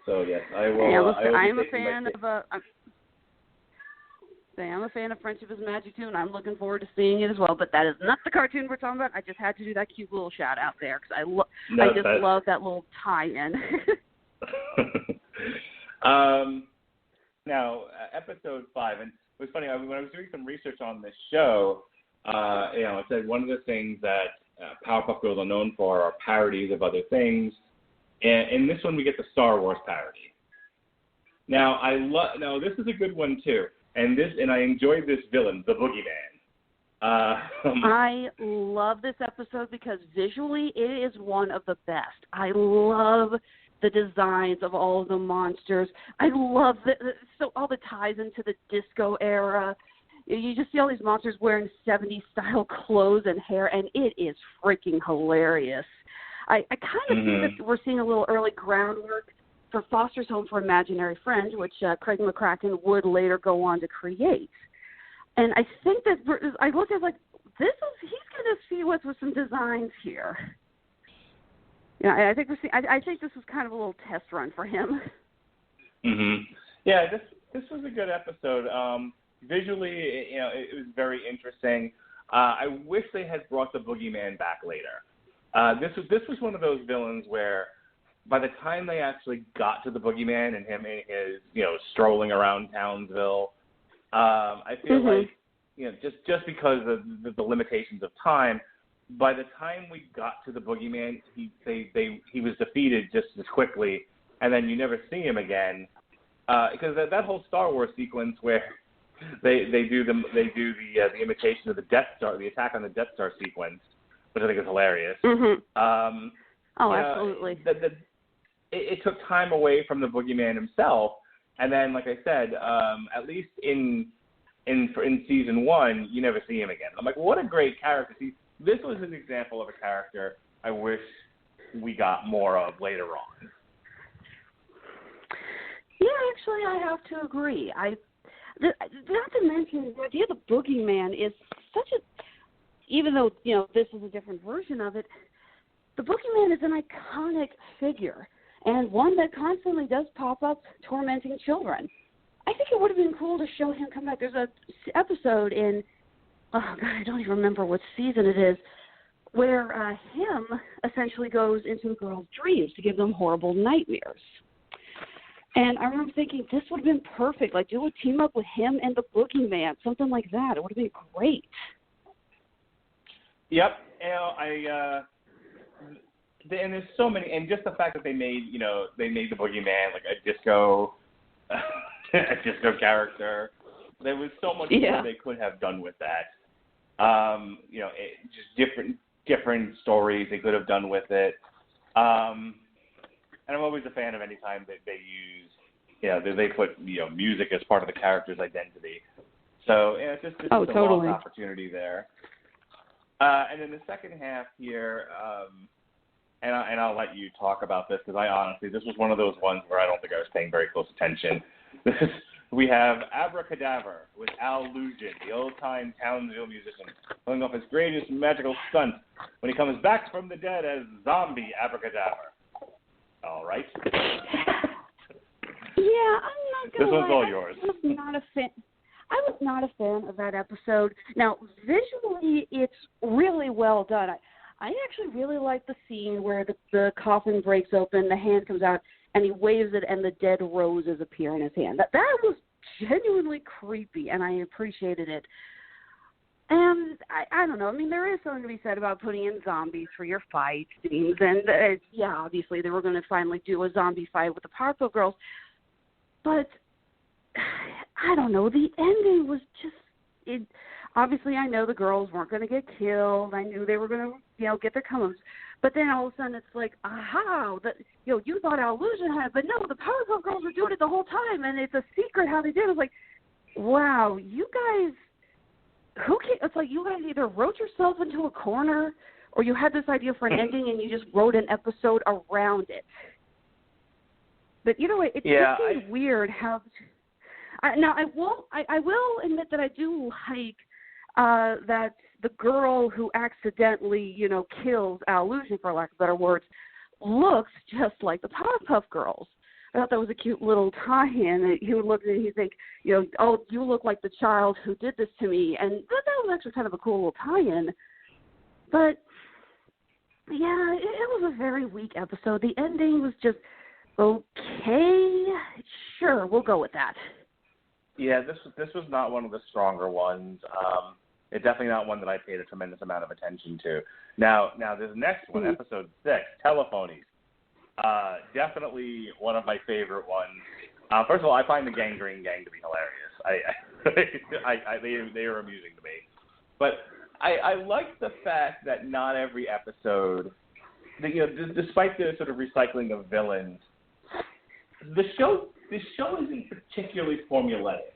So yes, I will.
I'm a fan of Friendship is Magic too, and I'm looking forward to seeing it as well. But that is not the cartoon we're talking about. I just had to do that cute little shout out there because I just love that little tie-in.
Now, episode 5, and it was funny, when I was doing some research on this show, it said one of the things that Powerpuff Girls are known for are parodies of other things, and in this one we get the Star Wars parody. Now, this is a good one too, and I enjoyed this villain, the Boogeyman.
I love this episode because visually it is one of the best. I love the designs of all of the monsters. I love all the ties into the disco era. You just see all these monsters wearing 70s style clothes and hair, and it is freaking hilarious. I kind of think that we're seeing a little early groundwork for Foster's Home for Imaginary Friends, which Craig McCracken would later go on to create. And I think that I looked at like, he's going to see what's with some designs here. Yeah, I think this was kind of a little test run for him.
Mhm. Yeah, this was a good episode. Visually, it was very interesting. I wish they had brought the Boogeyman back later. This was one of those villains where, by the time they actually got to the Boogeyman and him and his, strolling around Townsville, I feel like, just because of the limitations of time, by the time we got to the Boogeyman, he was defeated just as quickly, and then you never see him again. Because that whole Star Wars sequence where they do the imitation of the Death Star, the attack on the Death Star sequence, which I think is hilarious.
Mm-hmm. Absolutely.
It took time away from the Boogeyman himself, and then, like I said, at least in season 1, you never see him again. I'm like, what a great character. See, this was an example of a character I wish we got more of later on.
Yeah, actually, I have to agree. Not to mention, the idea of the Boogeyman is such a, even though, this is a different version of it, the Boogeyman is an iconic figure and one that constantly does pop up tormenting children. I think it would have been cool to show him come back. There's an episode in, oh, God, I don't even remember what season it is, where him essentially goes into a girl's dreams to give them horrible nightmares. And I remember thinking, this would have been perfect. Like, do a team up with him and the Boogeyman, something like that. It would have been great.
Yep. And there's so many, and just the fact that they made the Boogeyman like a disco character. There was so much more they could have done with that. Just different stories they could have done with it. And I'm always a fan of any time that they use, they put music as part of the character's identity. So it's just a lost opportunity there. And then the second half here, and I'll let you talk about this because this was one of those ones where I don't think I was paying very close attention. We have Abracadabra with Al Lujan, the old-time Townsville musician, pulling off his greatest magical stunt when he comes back from the dead as zombie Abracadabra. All right.
Yeah, I'm not going to lie.
This one's all yours.
I was not a fan of that episode. Now, visually, it's really well done. I actually really like the scene where the coffin breaks open, the hand comes out, and he waves it, and the dead roses appear in his hand. That was genuinely creepy, and I appreciated it. And I don't know. I mean, there is something to be said about putting in zombies for your fight scenes. And, obviously they were going to finally do a zombie fight with the PowerPuff Girls. But, I don't know. The ending was just obviously, I know the girls weren't going to get killed. I knew they were going to, get their comeuppance. But then all of a sudden it's like, aha, you thought Al Lujan had it. But no, the PowerPuff Girls were doing it the whole time. And it's a secret how they did it. It's like, wow, you guys... It's like you guys either wrote yourself into a corner or you had this idea for an ending and you just wrote an episode around it. But it seems weird how. Now I will admit that I do like that the girl who accidentally kills Al Lujan, for lack of better words, looks just like the Powerpuff Girls. I thought that was a cute little tie-in. He would look at it and he'd think, oh, you look like the child who did this to me. And that was actually kind of a cool little tie-in. But, yeah, it was a very weak episode. The ending was just, okay, sure, we'll go with that.
Yeah, this was not one of the stronger ones. It's definitely not one that I paid a tremendous amount of attention to. Now this next one, episode 6, Telephonies. Definitely one of my favorite ones. First of all, I find the Gangrene Gang to be hilarious. They are amusing to me. But I like the fact that not every episode, despite the sort of recycling of villains, the show isn't particularly formulaic.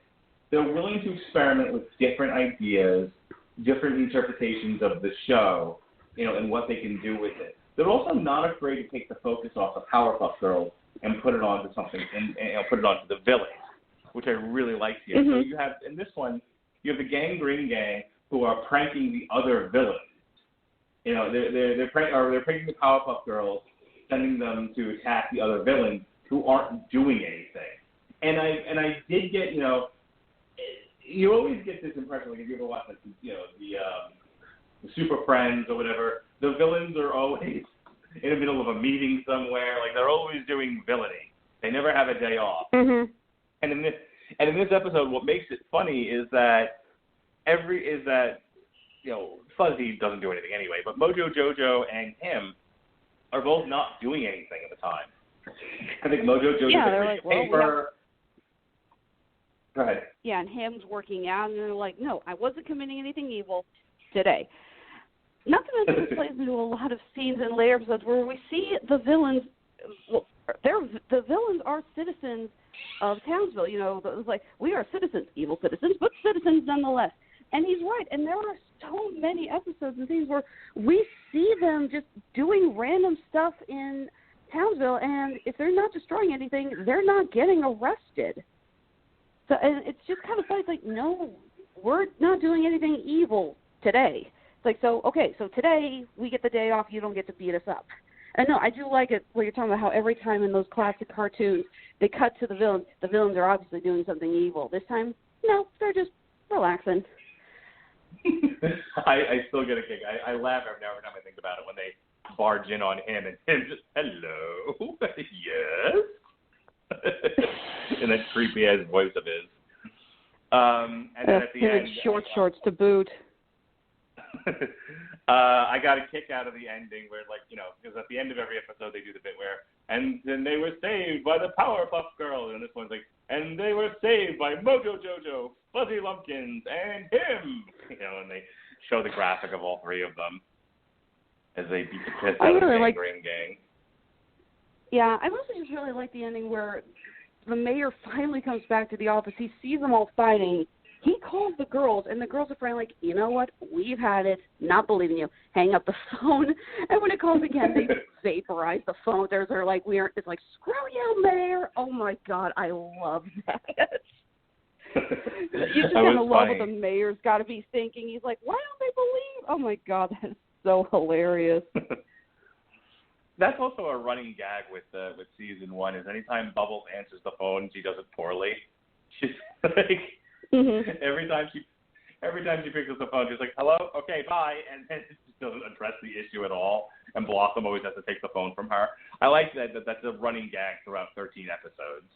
They're willing to experiment with different ideas, different interpretations of the show, and what they can do with it. They're also not afraid to take the focus off of Powerpuff Girls and put it onto something, and put it onto the villains, which I really liked here. So you have, in this one, you have the Gangrene Gang who are pranking the other villains. You know, they're pranking the Powerpuff Girls, sending them to attack the other villains who aren't doing anything. And I did get, you know, you always get this impression, like if you ever watch, like, you know, the Super Friends or whatever, the villains are always in the middle of a meeting somewhere. Like, they're always doing villainy. They never have a day off. And in this episode, what makes it funny is that you know, Fuzzy doesn't do anything anyway, but Mojo Jojo and him are both not doing anything at the time. I think Mojo Jojo
they're like,
paper. Go ahead.
Yeah, and him's working out, and they're like, no, I wasn't committing anything evil today. Not to mention this plays into a lot of scenes in later episodes where we see the villains. Well, the villains are citizens of Townsville. You know, it's like, we are citizens, evil citizens, but citizens nonetheless. And he's right. And there are so many episodes and things where we see them just doing random stuff in Townsville, and if they're not destroying anything, they're not getting arrested. So, and it's just kind of funny. It's like, no, we're not doing anything evil today. It's like, so today we get the day off. You don't get to beat us up. And no, I do like it where you're talking about how every time in those classic cartoons they cut to the villains are obviously doing something evil. This time, no, they're just relaxing.
I still get a kick. I laugh every time I think about it when they barge in on him and him just, hello, yes, in that creepy ass voice of his. And then at the end,
shorts to boot.
I got a kick out of the ending where, like, you know, because at the end of every episode they do the bit where, and then they were saved by the Powerpuff Girls, and this one's like, and they were saved by Mojo Jojo, Fuzzy Lumpkins, and him. You know, and they show the graphic of all three of them as they beat the piss out of the Gangrene Gang.
Yeah, I mostly just really like the ending where the mayor finally comes back to the office. He sees them all fighting. He calls the girls, and the girls are finally like, you know what? We've had it. Not believing you. Hang up the phone. And when it calls again, they vaporize the phone. They're like, it's like, screw you, mayor. Oh, my God. I love that. You just kind of love what the mayor's got to be thinking. He's like, why don't they believe? Oh, my God. That is so hilarious.
That's also a running gag with season one, is anytime Bubbles answers the phone, she does it poorly. She's like... Every time she picks up the phone, she's like, hello, okay, bye, and then she doesn't address the issue at all, and Blossom always has to take the phone from her. I like that's a running gag throughout 13 episodes.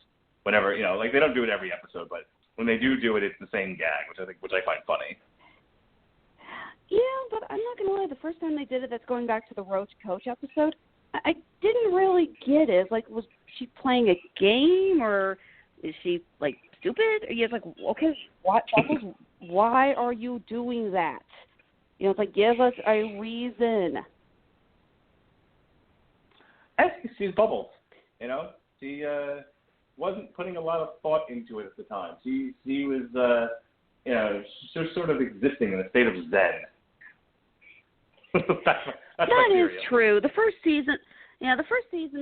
Whenever, you know, like, they don't do it every episode, but when they do it, it's the same gag, which I find funny.
Yeah, but I'm not going to lie, the first time they did it, that's going back to the Roach Coach episode, I didn't really get it. Like, was she playing a game, or is she, like, stupid? It's like, okay, why are you doing that? You know, it's like, give us a reason.
She's Bubbles, you know? She wasn't putting a lot of thought into it at the time. She was, you know, just sort of existing in a state of zen.
That is true. The first season,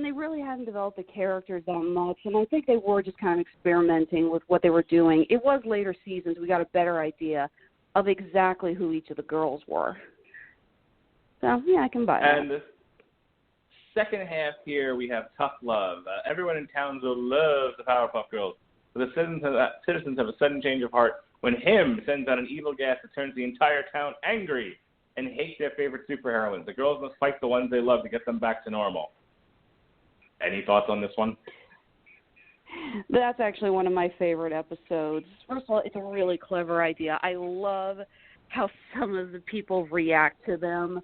they really hadn't developed the characters that much, and I think they were just kind of experimenting with what they were doing. It was later seasons we got a better idea of exactly who each of the girls were. So, yeah, I can buy that.
And the second half here, we have Tough Love. Everyone in Townsville loves the Powerpuff Girls, but the citizens have a sudden change of heart when him sends out an evil gas that turns the entire town angry and hate their favorite superheroines. The girls must fight the ones they love to get them back to normal. Any thoughts on this one?
That's actually one of my favorite episodes. First of all, it's a really clever idea. I love how some of the people react to them.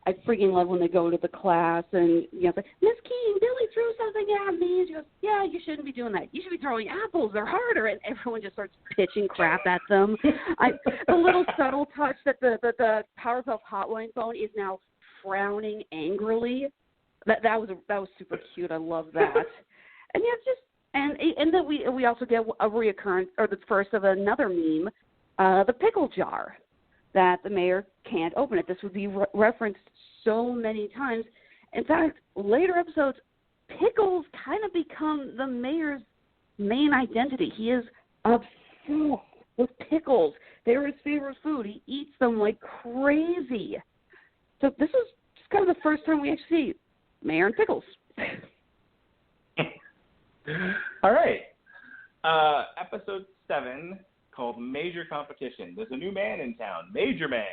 I freaking love when they go to the class and, you know, like, Miss Keene, Billy threw something at me. And she goes, yeah, you shouldn't be doing that. You should be throwing apples. They're harder. And everyone just starts pitching crap at them. The little subtle touch that the Powerpuff hotline phone is now frowning angrily. That was super cute. I love that. And yeah, it's just and then we also get a reoccurrence, or the first of another meme, the pickle jar that the mayor can't open it. This would be referenced so many times. In fact, later episodes, pickles kind of become the mayor's main identity. He is obsessed with pickles. They're his favorite food. He eats them like crazy. So this is just kind of the first time we actually see Mayor and Pickles.
All right. Episode 7, called Major Competition. There's a new man in town, Major Man,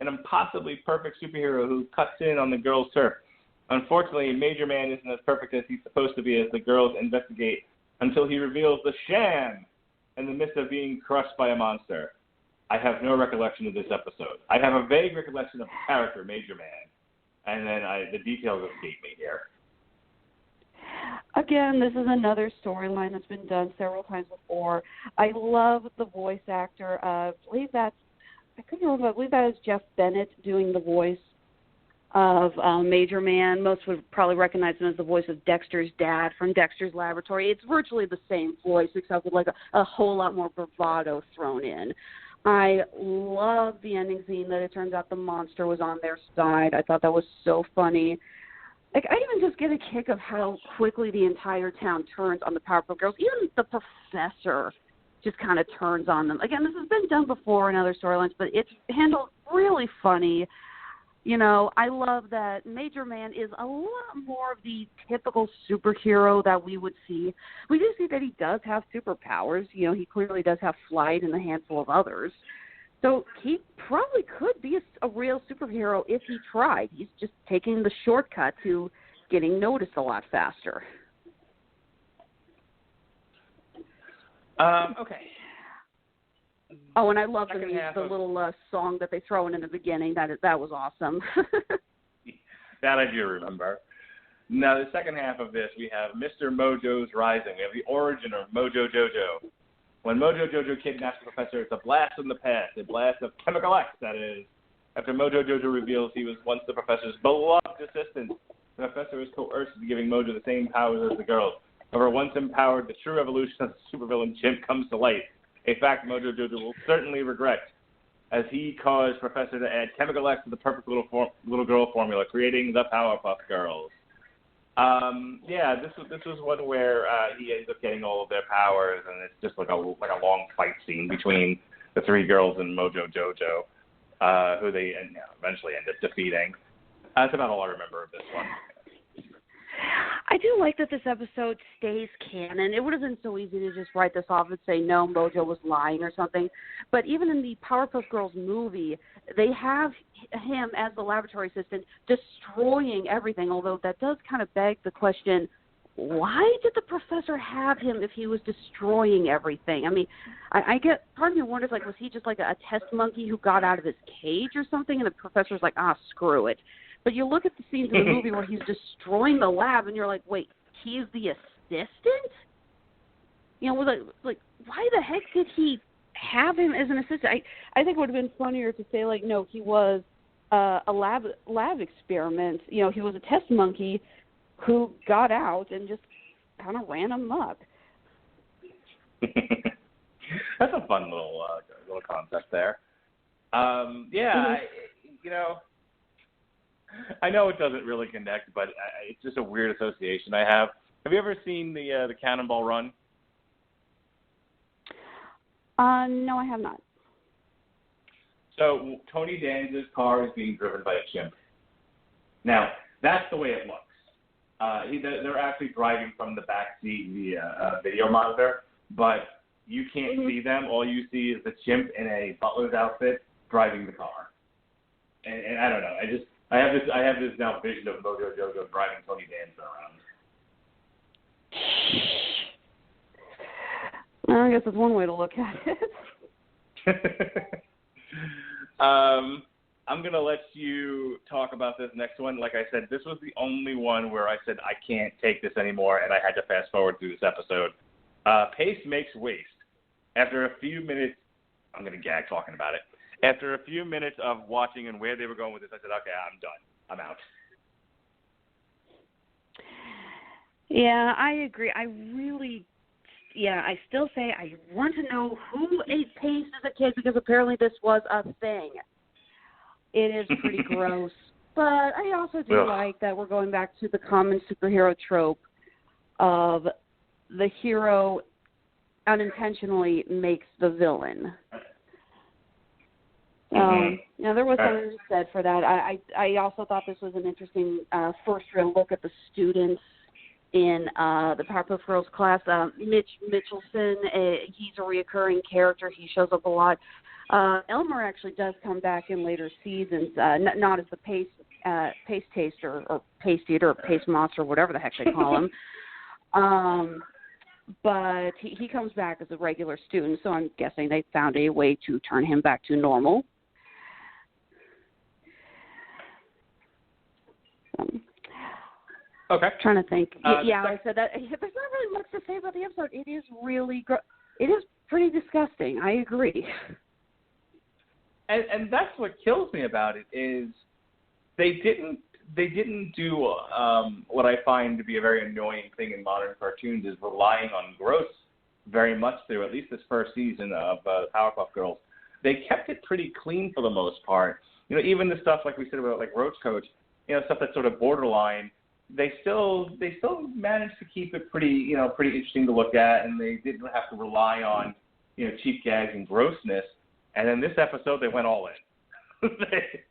an impossibly perfect superhero who cuts in on the girls' turf. Unfortunately, Major Man isn't as perfect as he's supposed to be as the girls investigate until he reveals the sham in the midst of being crushed by a monster. I have no recollection of this episode. I have a vague recollection of the character, Major Man, and then the details escape me here.
Again, this is another storyline that's been done several times before. I love the voice actor. I believe that is Jeff Bennett doing the voice of Major Man. Most would probably recognize him as the voice of Dexter's dad from Dexter's Laboratory. It's virtually the same voice, except with like a whole lot more bravado thrown in. I love the ending scene that it turns out the monster was on their side. I thought that was so funny. Like, I even just get a kick of how quickly the entire town turns on the Powerpuff Girls. Even the professor just kind of turns on them. Again, this has been done before in other storylines, but it's handled really funny. You know, I love that Major Man is a lot more of the typical superhero that we would see. We do see that he does have superpowers. You know, he clearly does have flight and a handful of others. So he probably could be a real superhero if he tried. He's just taking the shortcut to getting noticed a lot faster.
Okay.
Oh, and I love the little song that they throw in the beginning. That was awesome.
That I do remember. Now, the second half of this, we have Mr. Mojo's Rising. We have the origin of Mojo Jojo. When Mojo Jojo kidnaps the professor, it's a blast from the past, a blast of Chemical X, that is. After Mojo Jojo reveals he was once the professor's beloved assistant, the professor is coerced into giving Mojo the same powers as the girls. However, once empowered, the true evolution of the supervillain chimp comes to light, a fact Mojo Jojo will certainly regret, as he caused Professor to add Chemical X to the perfect little girl formula, creating the Powerpuff Girls. This was one where he ends up getting all of their powers, and it's just like a long fight scene between the three girls and Mojo Jojo, who they eventually end up defeating. That's about all I remember of this one.
I do like that this episode stays canon. It would have been so easy to just write this off and say, no, Mojo was lying or something. But even in the Powerpuff Girls movie, they have him as the laboratory assistant destroying everything, although that does kind of beg the question, why did the professor have him if he was destroying everything? I mean, I get, part of me wonders, like, was he just like a test monkey who got out of his cage or something, and the professor's like, screw it. But you look at the scenes in the movie where he's destroying the lab, and you're like, wait, he's the assistant? You know, like why the heck did he have him as an assistant? I think it would have been funnier to say, like, no, he was a lab experiment. You know, he was a test monkey who got out and just kind of ran amok.
That's a fun little concept there. I know it doesn't really connect, but it's just a weird association I have. Have you ever seen the Cannonball Run?
No, I have not.
So Tony Danza's car is being driven by a chimp. Now, that's the way it looks. They're actually driving from the back seat via video monitor, but you can't see them. All you see is the chimp in a butler's outfit driving the car. And I don't know. I have this now vision of Mojo Jojo driving Tony Danza around.
Well, I guess that's one way to look at it.
I'm going to let you talk about this next one. Like I said, this was the only one where I said I can't take this anymore, and I had to fast forward through this episode. Pace makes waste. After a few minutes, I'm going to gag talking about it. After a few minutes of watching and where they were going with this, I said, okay, I'm done. I'm out.
Yeah, I agree. I still say I want to know who ate Pace as a kid, because apparently this was a thing. It is pretty gross. but I also do like that we're going back to the common superhero trope of the hero unintentionally makes the villain. There was something said for that. I also thought this was an interesting first real look at the students in the Powerpuff Girls class. Mitch Mitchelson, he's a reoccurring character. He shows up a lot. Elmer actually does come back in later seasons, not as the paste taster or paste eater or paste monster, whatever the heck they call him. But he comes back as a regular student, so I'm guessing they found a way to turn him back to normal.
Okay.
Trying to think. Like I said, that there's not really much to say about the episode. It is really it is pretty disgusting. I agree.
And that's what kills me about it is they didn't do what I find to be a very annoying thing in modern cartoons is relying on gross very much through at least this first season of Powerpuff Girls. They kept it pretty clean for the most part. Even the stuff like we said about like Roach Coach, stuff that's sort of borderline. They still managed to keep it pretty interesting to look at, and they didn't have to rely on cheap gags and grossness. And then this episode, they went all in. It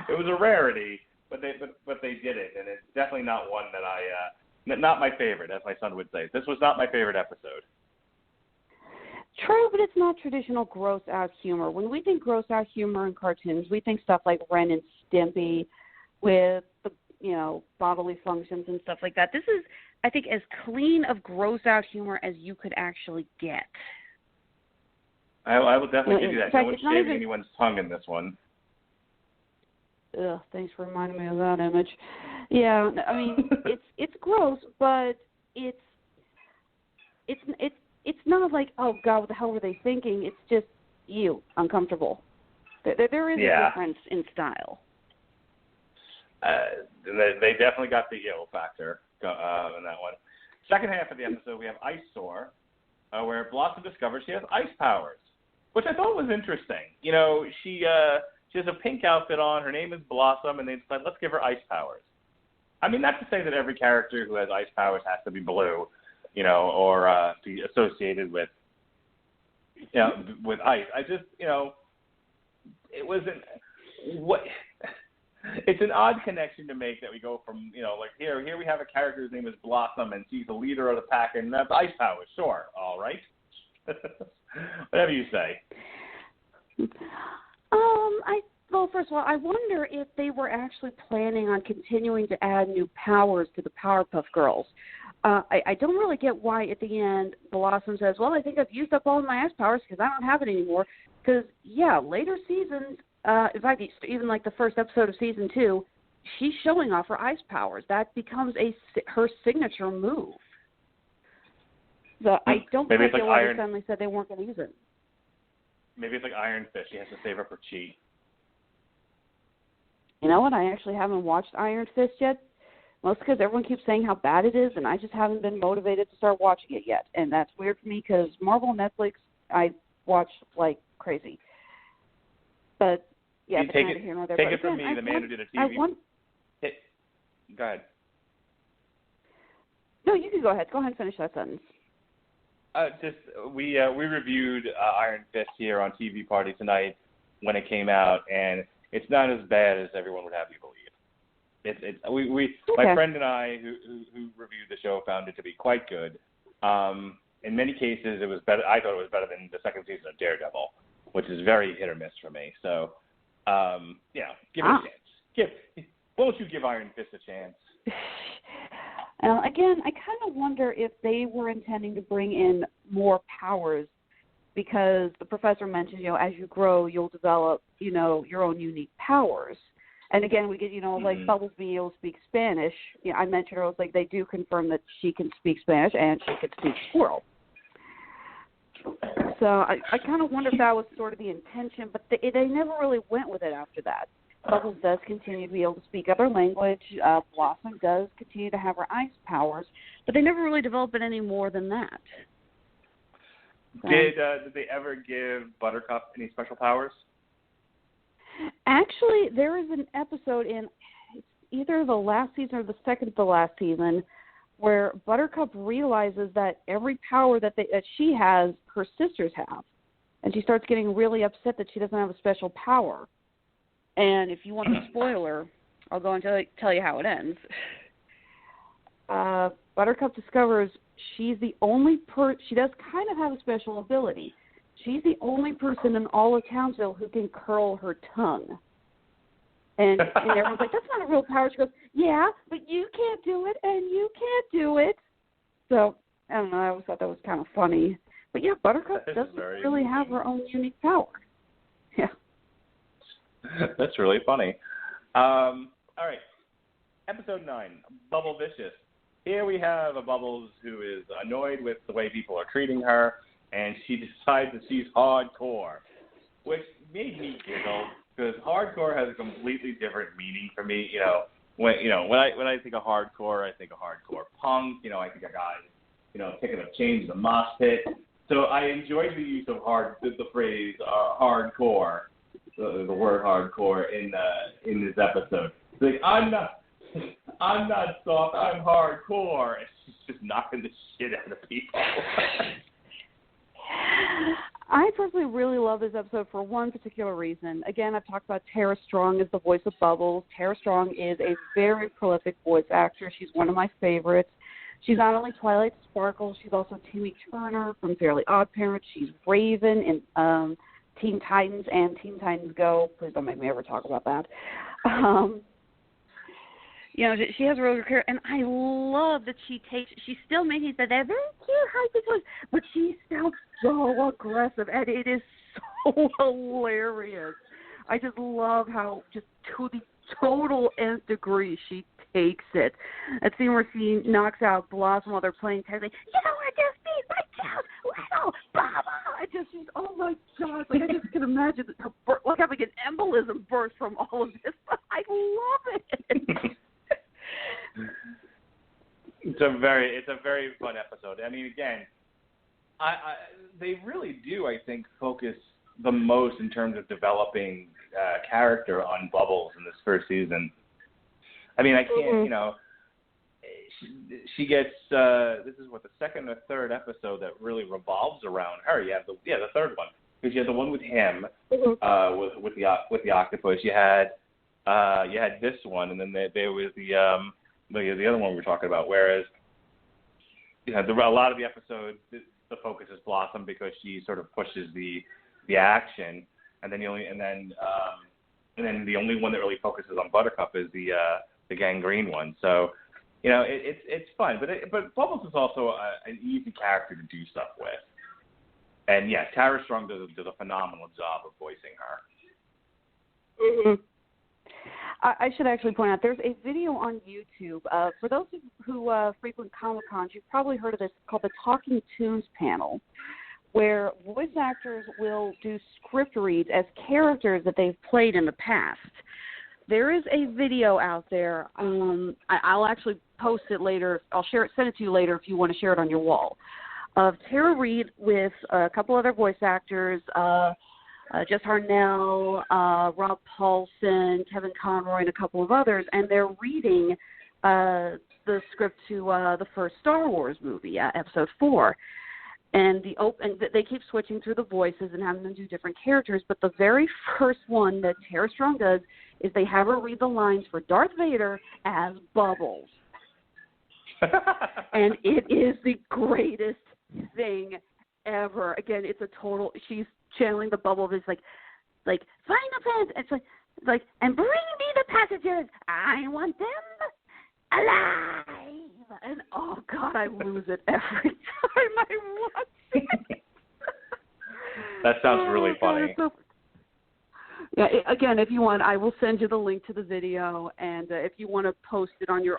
was a rarity, but they did it, and it's definitely not one that not my favorite, as my son would say. This was not my favorite episode.
True, but it's not traditional gross out humor. When we think gross out humor in cartoons, we think stuff like Ren and Stimpy with the bodily functions and stuff like that. This is, I think, as clean of gross out humor as you could actually get.
I will definitely give you that. No one's shaving anyone's tongue in this one.
Ugh, thanks for reminding me of that image. Yeah, I mean, it's gross, but it's not like, oh God, what the hell were they thinking? It's just uncomfortable. There is a difference in style.
They definitely got the factor in that one. Second half of the episode, we have Ice Soar, where Blossom discovers she has ice powers, which I thought was interesting. She has a pink outfit on. Her name is Blossom, and they decided, let's give her ice powers. I mean, not to say that every character who has ice powers has to be blue, or be associated with, with ice. I just, it wasn't what. It's an odd connection to make that we go from, like here we have a character whose name is Blossom, and she's the leader of the pack, and that's ice powers. Sure, all right. Whatever you say.
Well, first of all, I wonder if they were actually planning on continuing to add new powers to the Powerpuff Girls. I don't really get why at the end Blossom says, well, I think I've used up all of my ice powers because I don't have it anymore. Because, later seasons, in fact, even like the first episode of season 2, she's showing off her ice powers. That becomes her signature move. So I don't think they suddenly said they weren't going to use it.
Maybe it's like Iron Fist. She has to save up her chi.
You know what? I actually haven't watched Iron Fist yet. Mostly because everyone keeps saying how bad it is, and I just haven't been motivated to start watching it yet. And that's weird for me because Marvel and Netflix, I watch like crazy. But yeah,
take it from me, the man who did a TV. Go ahead.
No, you can go ahead. Go ahead and finish that sentence.
We reviewed Iron Fist here on TV Party tonight when it came out, and it's not as bad as everyone would have you believe. My friend and I who reviewed the show found it to be quite good. In many cases, it was better. I thought it was better than the second season of Daredevil, which is very hit or miss for me. So, give it a chance. Won't you give Iron Fist a chance?
Again, I kind of wonder if they were intending to bring in more powers because the professor mentioned, as you grow, you'll develop, your own unique powers. And again, we get, like Bubbles being able to speak Spanish. I mentioned earlier, like they do confirm that she can speak Spanish and she can speak squirrel. So I kind of wonder if that was sort of the intention, but they never really went with it after that. Bubbles does continue to be able to speak other language. Blossom does continue to have her ice powers, but they never really developed it any more than that. So,
did they ever give Buttercup any special powers?
Actually, there is an episode in either the last season or the second to the last season where Buttercup realizes that every power that she has, her sisters have. And she starts getting really upset that she doesn't have a special power. And if you want the spoiler, I'll go and tell you how it ends. Buttercup discovers she's the only she does kind of have a special ability. She's the only person in all of Townsville who can curl her tongue. And everyone's like, that's not a real power. She goes, yeah, but you can't do it, and you can't do it. So, I don't know, I always thought that was kind of funny. But yeah, Buttercup doesn't really have her own unique power. Yeah.
That's really funny. All right. Episode 9, Bubble Vicious. Here we have a Bubbles who is annoyed with the way people are treating her, and she decides that she's hardcore, which made me giggle because hardcore has a completely different meaning for me. When I think of hardcore, I think of hardcore punk. I think of guys, picking up chains in the mosh pit. So I enjoyed the use of the phrase hardcore, the word hardcore in this episode. It's like, I'm not soft, I'm hardcore. And she's just knocking the shit out of people.
I personally really love this episode for one particular reason. Again, I've talked about Tara Strong as the voice of Bubbles. Tara Strong is a very prolific voice actor. She's one of my favorites. She's not only Twilight Sparkle, she's also Timmy Turner from Fairly Odd Parents. She's Raven in Teen Titans and Teen Titans Go. Please don't make me ever talk about that. She has a really good career, and I love that she still maintains that they're very cute, high-pitched voice, but she sounds so aggressive, and it is so hilarious. I just love how, just to the total nth degree, she takes it. That scene where she knocks out Blossom while they're playing tag, like, you know what, just beat my child, little Baba. She's, oh my gosh, like, I just can imagine her, like, having an embolism burst from all of this, but I love it.
It's a very fun episode. I mean, again, they really do, I think, focus the most in terms of developing character on Bubbles in this first season. I mean, I can't, she gets, this is what, the second or third episode that really revolves around her. You have the third one, because you had the one with him, with the octopus. You had this one, and then there was the other one we were talking about. Whereas, a lot of the episodes, the focus is Blossom because she sort of pushes the action, and then the only one that really focuses on Buttercup is the Gangrene one. So, it's fun, but Bubbles is also an easy character to do stuff with. And yeah, Tara Strong does a phenomenal job of voicing her.
Mm-hmm. I should actually point out, there's a video on YouTube. For those who frequent Comic-Cons, you've probably heard of this, called the Talking Tunes panel, where voice actors will do script reads as characters that they've played in the past. There is a video out there. I'll actually post it later. I'll send it to you later if you want to share it on your wall, of Tara Reid with a couple other voice actors, Jess Harnell, Rob Paulson, Kevin Conroy, and a couple of others, and they're reading the script to the first Star Wars movie, Episode 4. And they keep switching through the voices and having them do different characters, but the very first one that Tara Strong does is they have her read the lines for Darth Vader as Bubbles. And it is the greatest thing ever. Again, it's a total, she's channeling the Bubble. It's like find the fans. It's like and bring me the passengers. I want them alive. And oh God, I lose it every time I watch it.
That sounds really funny.
God, yeah. Again, if you want, I will send you the link to the video, and if you want to post it on your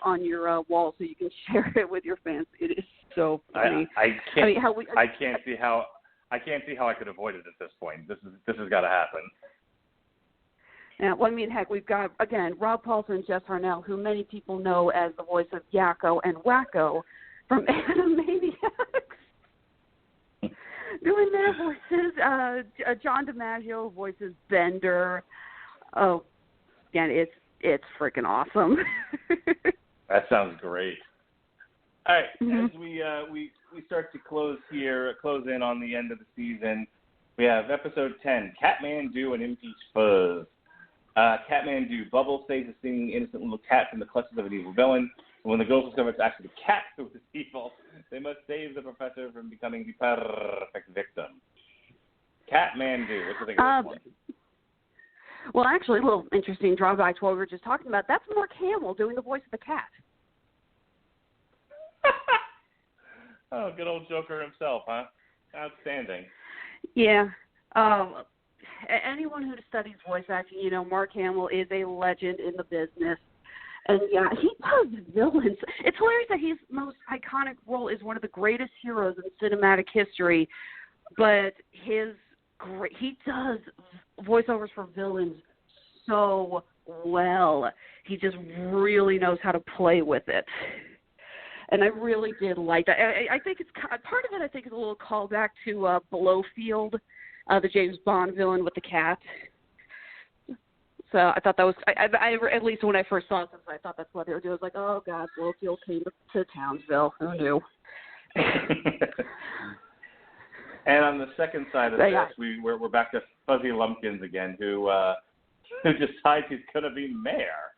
wall so you can share it with your fans, it is so funny.
I can't see how I could avoid it at this point. This has got to happen.
Yeah, well, I mean, heck, we've got, again, Rob Paulson and Jess Harnell, who many people know as the voice of Yakko and Wacko from Animaniacs, doing their voices. John DiMaggio voices Bender. Oh, yeah, it's freaking awesome.
That sounds great. All right,
Mm-hmm.
as we start to close in on the end of the season, we have episode 10, Catmandu and Impeach Fuzz. Catmandu, Bubble saves a stinging innocent little cat from the clutches of an evil villain. And when the girls discover it's actually the cat who is evil, they must save the professor from becoming the perfect victim. Catmandu, what do you think of this one?
Well, actually, a little interesting drawback to what we were just talking about. That's Mark Hamill doing the voice of the cat.
Oh, good old Joker himself, huh? Outstanding.
Yeah. Anyone who studies voice acting, Mark Hamill is a legend in the business. And, yeah, he does villains. It's hilarious that his most iconic role is one of the greatest heroes in cinematic history, but he does voiceovers for villains so well. He just really knows how to play with it. And I really did like that. I think it's part of it. I think is a little callback to Blofeld, the James Bond villain with the cat. So I thought that was. I at least when I first saw it, I thought that's what they were doing. I was like, oh God, Blofeld came to Townsville. Who knew?
And on the second side of this, we're back to Fuzzy Lumpkins again, who decides he's going to be mayor.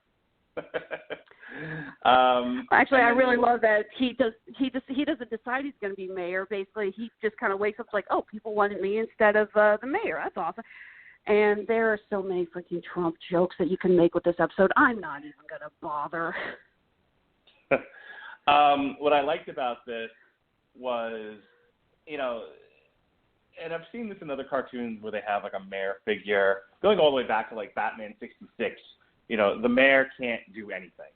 Actually, I really love that he doesn't decide he's going to be mayor. Basically, he just kind of wakes up like, oh, people wanted me instead of the mayor. That's awesome. And there are so many freaking Trump jokes that you can make with this episode. I'm not even going to bother.
What I liked about this was, and I've seen this in other cartoons where they have like a mayor figure, going all the way back to like Batman 66. The mayor can't do anything.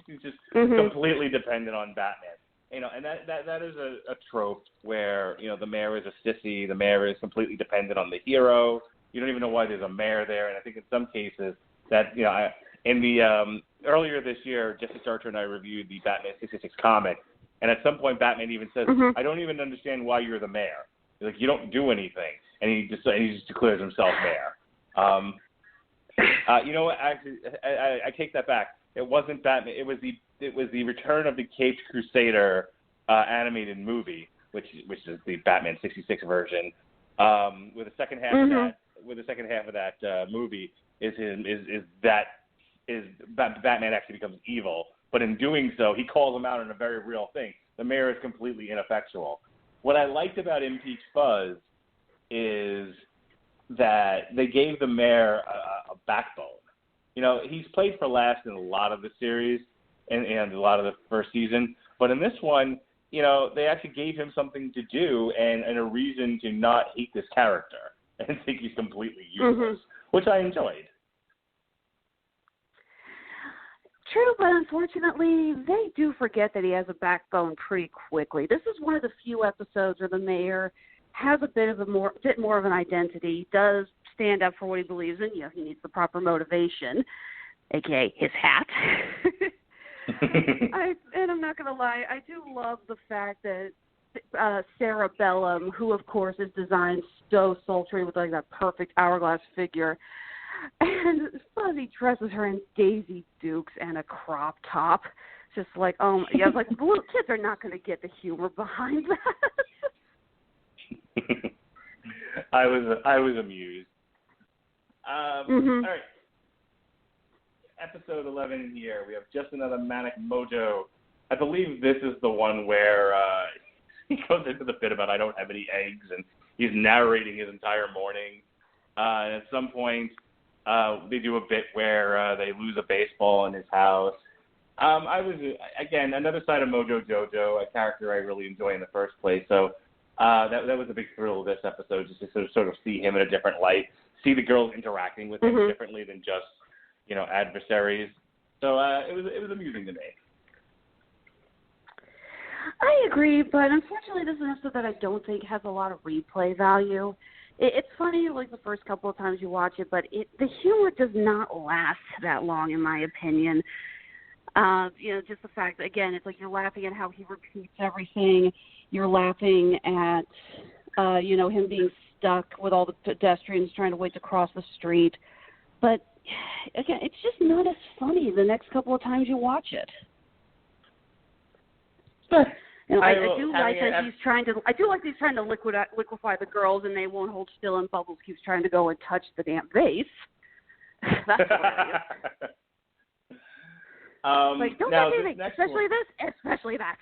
He's just completely dependent on Batman. And that is a trope where, the mayor is a sissy, the mayor is completely dependent on the hero. You don't even know why there's a mayor there. And I think in some cases that, earlier this year, Jesse Starcher and I reviewed the Batman 66 comic. And at some point, Batman even says, I don't even understand why you're the mayor. He's like, you don't do anything. And he just declares himself mayor. You know what? Actually, I take that back. It wasn't Batman. It was the Return of the Caped Crusader animated movie, which is the Batman 66 version. With the second half of that movie is Batman actually becomes evil. But in doing so, he calls him out on a very real thing. The mayor is completely ineffectual. What I liked about Impeach Fuzz is that they gave the mayor a backbone. He's played for laughs in a lot of the series and a lot of the first season. But in this one, they actually gave him something to do and a reason to not hate this character and think he's completely useless, which I enjoyed.
True, but unfortunately, they do forget that he has a backbone pretty quickly. This is one of the few episodes where the mayor has a bit more of an identity, does stand up for what he believes in. He needs the proper motivation, aka his hat. And I'm not going to lie, I do love the fact that Sarah Bellum, who of course is designed so sultry with like that perfect hourglass figure, and Fuzzy dresses her in Daisy Dukes and a crop top. Just like, I was like, the little kids are not going to get the humor behind that.
I was amused. All right. Episode 11 here. We have Just Another Manic Mojo. I believe this is the one where he goes into the bit about I don't have any eggs, and he's narrating his entire morning. And at some point, they do a bit where they lose a baseball in his house. I was, again, another side of Mojo Jojo, a character I really enjoy in the first place. So that was a big thrill of this episode, just to sort of see him in a different light, see the girls interacting with him differently than just, adversaries. So it was amusing to me.
I agree, but unfortunately this is an episode that I don't think has a lot of replay value. It's funny, like the first couple of times you watch it, but the humor does not last that long, in my opinion. Just the fact that, again, it's like you're laughing at how he repeats everything. You're laughing at, him being stuck with all the pedestrians trying to wait to cross the street. But again, it's just not as funny the next couple of times you watch it. You know, I do like that he's trying to. I do like he's trying to liquefy the girls, and they won't hold still. And Bubbles keeps trying to go and touch the damn vase. That's hilarious. Like, don't touch anything, especially this, especially that.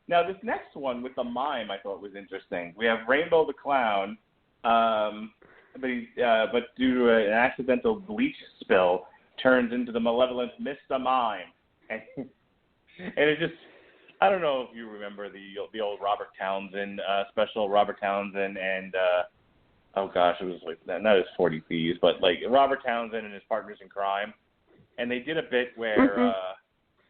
Now, this next one with the mime, I thought was interesting. We have Rainbow the Clown, but due to an accidental bleach spill, turns into the malevolent Mr. Mime. And it just, I don't know if you remember the old Robert Townsend special, Robert Townsend and, oh gosh, it was like, not his 40 Thieves, but like Robert Townsend and his partners in crime. And they did a bit where,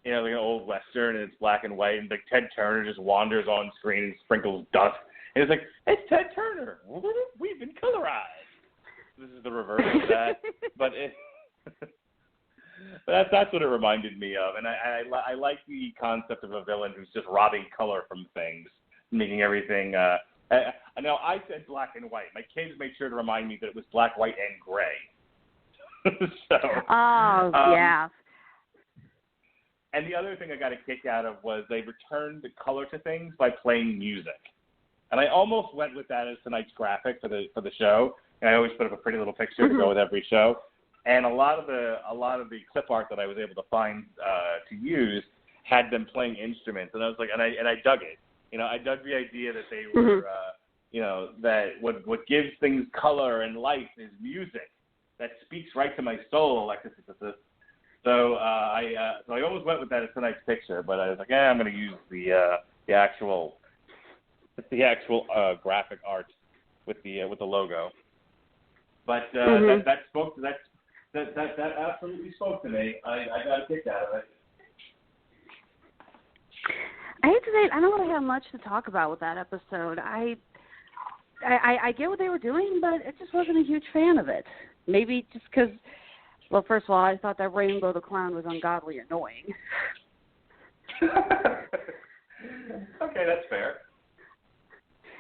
you know, like an old Western, and it's black and white, and like Ted Turner just wanders on screen and sprinkles dust. And it's like, it's Ted Turner. We've been colorized. This is the reverse of that. But that's what it reminded me of. And I like the concept of a villain who's just robbing color from things, making everything. I know I said black and white. My kids made sure to remind me that it was black, white, and gray.
Yeah.
And the other thing I got a kick out of was they returned the color to things by playing music. And I almost went with that as tonight's graphic for the show. And I always put up a pretty little picture to go with every show. And a lot of the clip art that I was able to find to use had them playing instruments. And I was like, and I dug it. You know, I dug the idea that they were, you know, that what gives things color and life is music that speaks right to my soul, Alexis. So I almost went with that as tonight's picture, but I was like, I'm going to use the actual graphic art with the logo. But that absolutely spoke to me. I got a kick out of it.
I hate to say it, I don't really have much to talk about with that episode. I get what they were doing, but I just wasn't a huge fan of it. Maybe just because, well, first of all, I thought that Rainbow the Clown was ungodly annoying.
Okay, that's fair.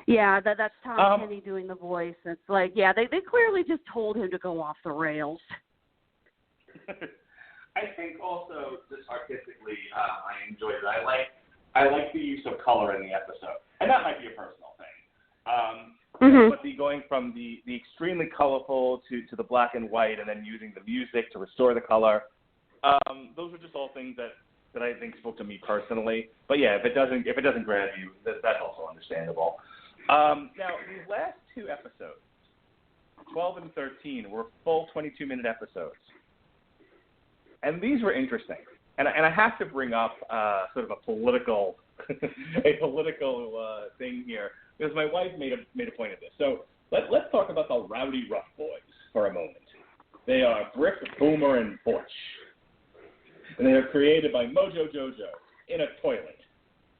Yeah, that's Tom Kenny doing the voice. It's like, yeah, they clearly just told him to go off the rails.
I think also, just artistically, I enjoyed it. I like the use of color in the episode, and that might be a personal thing. But going from the extremely colorful to the black and white, and then using the music to restore the color, those are just all things that I think spoke to me personally. But yeah, if it doesn't grab you, that's also understandable. Now, these last two episodes, 12 and 13, were full 22-minute episodes. And these were interesting. And I have to bring up sort of a political thing here, because my wife made a point of this. So let's talk about the Rowdy Rough Boys for a moment. They are Brick, Boomer, and Butch. And they are created by Mojo Jojo in a toilet.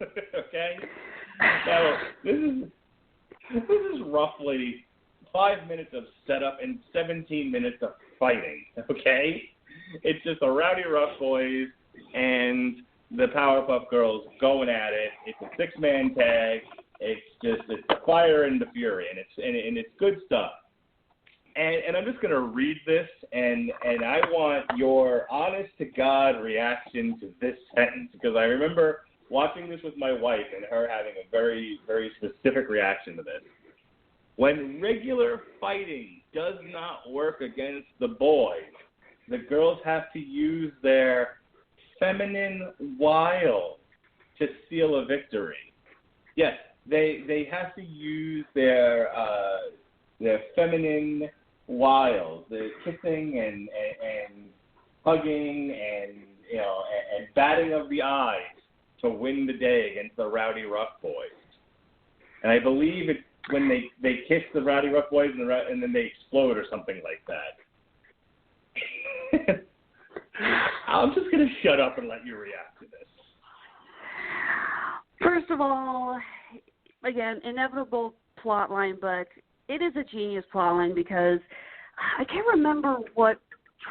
Okay? Now, this is roughly 5 minutes of setup and 17 minutes of fighting, okay? It's just the Rowdy Rough Boys and the Powerpuff Girls going at it. It's a 6-man tag. It's the fire and the fury, and it's good stuff. And I'm just going to read this, and I want your honest-to-God reaction to this sentence, because I remember watching this with my wife and her having a very, very specific reaction to this. When regular fighting does not work against the boys, the girls have to use their feminine wiles to seal a victory. Yes, they have to use their feminine wiles, the kissing and hugging and and batting of the eyes to win the day against the Rowdy Rough Boys. And I believe it's when they kiss the Rowdy Rough Boys and then they explode or something like that. I'm just going to shut up and let you react to this.
First of all, again, inevitable plot line, but it is a genius plot line because I can't remember what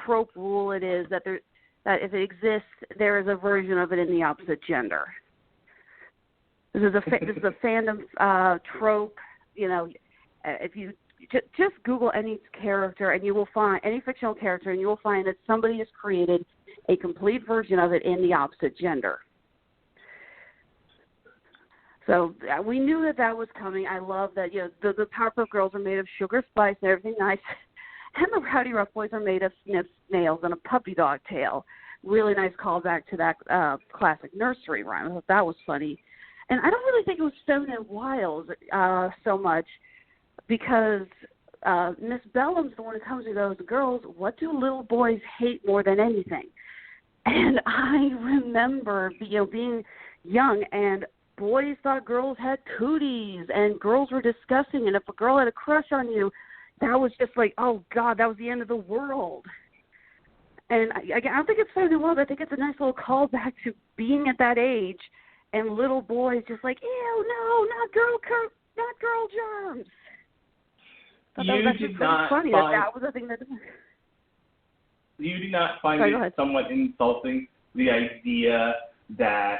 trope rule it is that if it exists, there is a version of it in the opposite gender. This is a fandom trope. You know, if you just Google any character, and you will find any fictional character, and you will find that somebody has created a complete version of it in the opposite gender. So we knew that was coming. I love that, the Powerpuff Girls are made of sugar spice and everything nice, and the Rowdy Rough Boys are made of snips, nails, and a puppy dog tail. Really nice callback to that classic nursery rhyme. I thought that was funny. And I don't really think it was feminine wiles so much, because Miss Bellum's the one who comes to those girls, what do little boys hate more than anything? And I remember, being young, and boys thought girls had cooties, and girls were disgusting, and if a girl had a crush on you, that was just like, oh, God, that was the end of the world. And I don't think it's feminine wiles. I think it's a nice little callback to being at that age, and little boys just like, ew, no, not girl germs. That was actually pretty funny that was the thing that.
You do not find it somewhat insulting, the idea that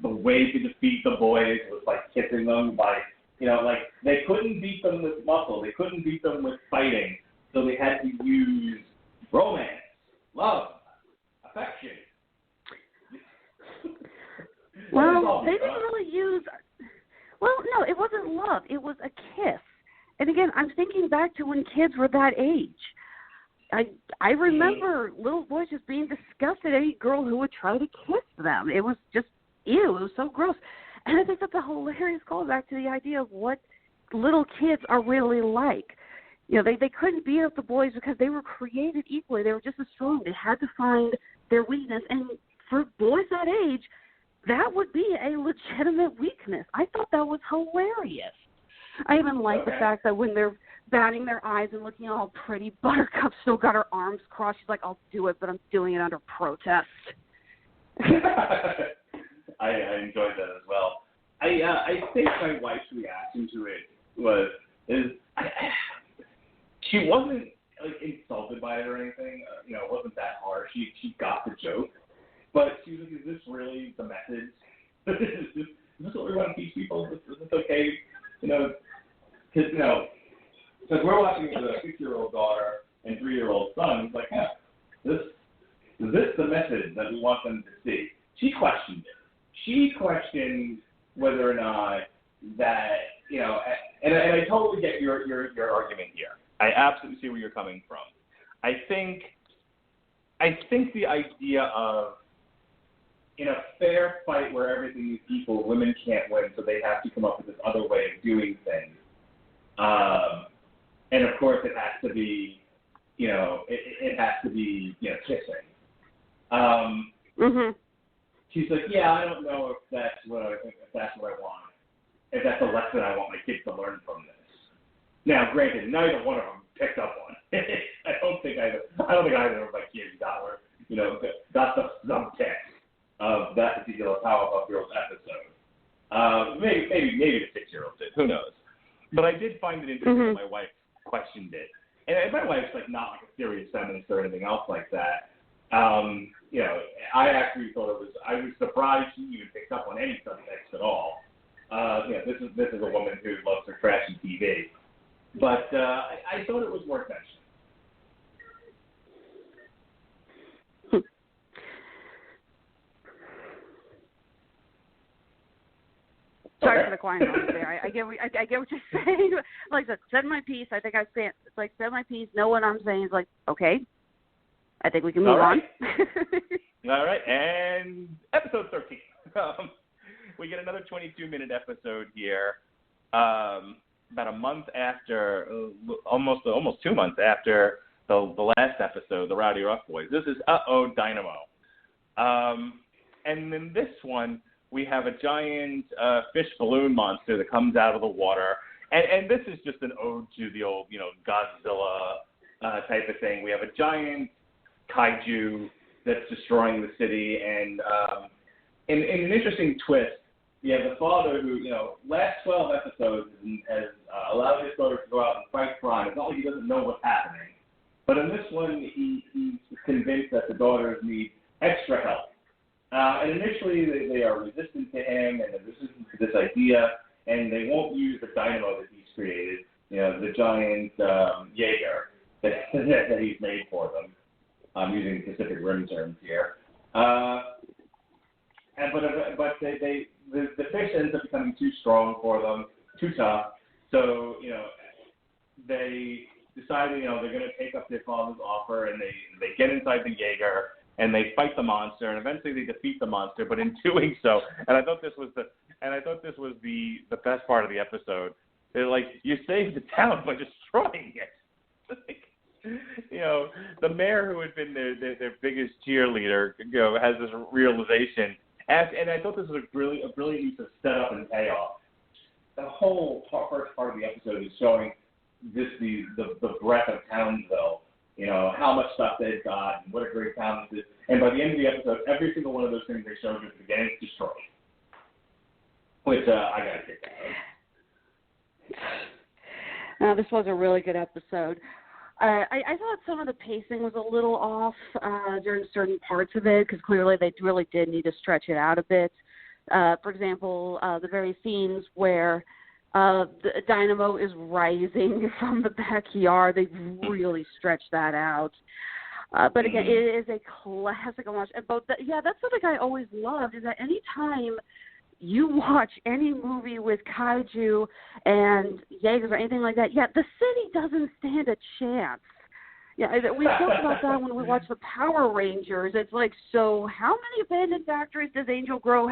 the way to defeat the boys was by kissing them, by, they couldn't beat them with muscle, they couldn't beat them with fighting, so they had to use romance, love, affection.
Well, they didn't really use. Well, no, it wasn't love. It was a kiss. And again, I'm thinking back to when kids were that age. I remember little boys just being disgusted at any girl who would try to kiss them. It was just ew. It was so gross. And I think that's a hilarious callback to the idea of what little kids are really like. They couldn't beat up the boys because they were created equally. They were just as strong. They had to find their weakness. And for boys that age, that would be a legitimate weakness. I thought that was hilarious. I even like the fact that when they're batting their eyes and looking all pretty, Buttercup still got her arms crossed. She's like, I'll do it, but I'm doing it under protest.
I enjoyed that as well. I think my wife's reaction to it she wasn't insulted by it or anything. It wasn't that hard. She got the joke. But she was like, is this really the message? Is this what we want to teach people? Is this okay? Because we're watching with a 6-year-old daughter and 3-year-old son. It's like, is this the message that we want them to see? She questioned it. She questioned whether or not that, and I totally get your argument here. I absolutely see where you're coming from. I think the idea of, in a fair fight where everything is equal, women can't win, so they have to come up with this other way of doing things. And of course, it has to be, it has to be, kissing. She's like, yeah, I don't know if that's what I want. If that's a lesson I want my kids to learn from this. Now, granted, neither one of them picked up on it. I don't think either of my kids got the subtext of that particular Powerpuff Girls episode. Maybe the 6-year-old did. Who knows? But I did find it interesting that my wife questioned it. And my wife's not like a serious feminist or anything else like that. I actually thought I was surprised she even picked up on any subtext at all. This is a woman who loves her trashy TV. But I thought it was worth mentioning.
Sorry for the quiet noise there. I get what you're saying. Like I said my piece. I think I said my piece. Know what I'm saying. It's like, okay, I think we can move on.
All right, and episode 13. We get another 22-minute episode here. About a month after, almost 2 months after the last episode, the Rowdy Rough Boys. This is Uh-Oh Dynamo. And in this one, we have a giant fish balloon monster that comes out of the water. And this is just an ode to the old, Godzilla type of thing. We have a giant kaiju that's destroying the city. And in an interesting twist, you have the father who, last 12 episodes has allowed his daughter to go out and fight crime. It's not like he doesn't know what's happening. But in this one, he's convinced that the daughters need extra help. And initially, they are resistant to him and they're resistant to this idea, and they won't use the dynamo that he's created. the giant Jaeger that he's made for them. I'm using Pacific Rim terms here. But the fish ends up becoming too strong for them, too tough. So, they decided, they're going to take up their father's offer, and they get inside the Jaeger, and they fight the monster, and eventually they defeat the monster. But in doing so, and I thought this was the best part of the episode. They're like, you saved the town by destroying it. The mayor, who had been their biggest cheerleader, has this realization. And I thought this was a brilliant use of setup and payoff. The whole first part of the episode is showing the breadth of Townsville, how much stuff they've got, and what a great town this is. And by the end of the episode, every single one of those things they showed you at the beginning is destroyed. Which I got to kick out of.
This was a really good episode. I thought some of the pacing was a little off during certain parts of it, because clearly they really did need to stretch it out a bit. For example, the very scenes where the Dynamo is rising from the backyard, they really stretched that out. But again, it is a classic homage. That's something I always loved, is that any time you watch any movie with kaiju and Jaegers or anything like that, the city doesn't stand a chance. We talked about that when we watched the Power Rangers. It's like, so how many abandoned factories does Angel Grove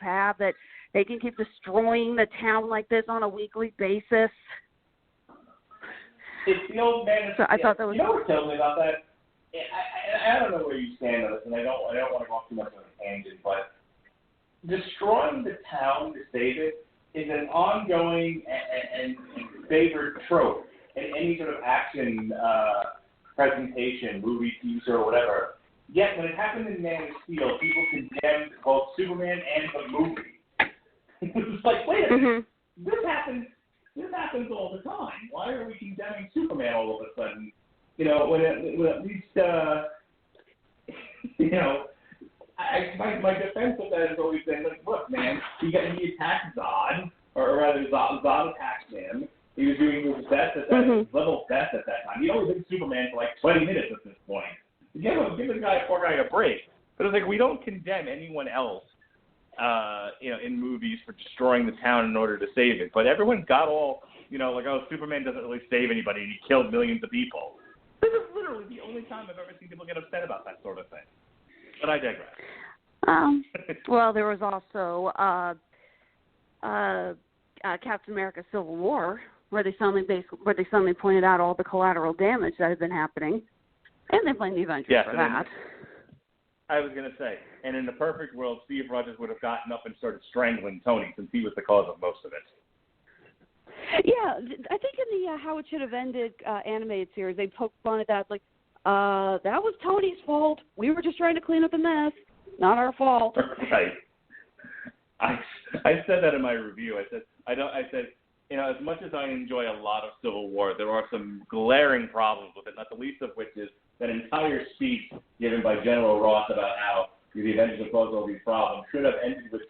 have that they can keep destroying the town like this on a weekly basis?
It's the old man.
So I thought that was.
You know what tells me about that? I don't know where you stand on this, and I don't want to go off too much on a tangent, but destroying the town to save it is an ongoing and favored trope in any sort of action presentation, movie, TV show, or whatever. Yet when it happened in Man of Steel, people condemned both Superman and the movie. It was like, wait a minute, this happens all the time. Why are we condemning Superman all of a sudden? When at least my defense of that has always been like, look, man, he attacked Zod, or rather Zod attacked him. He was doing his best at that level best at that time. He'd only been Superman for like 20 minutes at this point. Give the poor guy a break. But it's like, we don't condemn anyone else, in movies for destroying the town in order to save it. But everyone's got all, Superman doesn't really save anybody, and he killed millions of people. This is literally the only time I've ever seen people get upset about that sort of thing. But I digress.
Well, there was also Captain America: Civil War, where they suddenly pointed out all the collateral damage that had been happening, and they blamed the Avengers for that.
I was going to say, and in the perfect world, Steve Rogers would have gotten up and started strangling Tony, since he was the cause of most of it.
Yeah, I think in the How It Should Have Ended animated series, they poked fun at that. Like, that was Tony's fault. We were just trying to clean up the mess. Not our fault.
Right. I said that in my review. I said, as much as I enjoy a lot of Civil War, there are some glaring problems with it, not the least of which is that entire speech given by General Ross about how the Avengers have caused all these problems should have ended with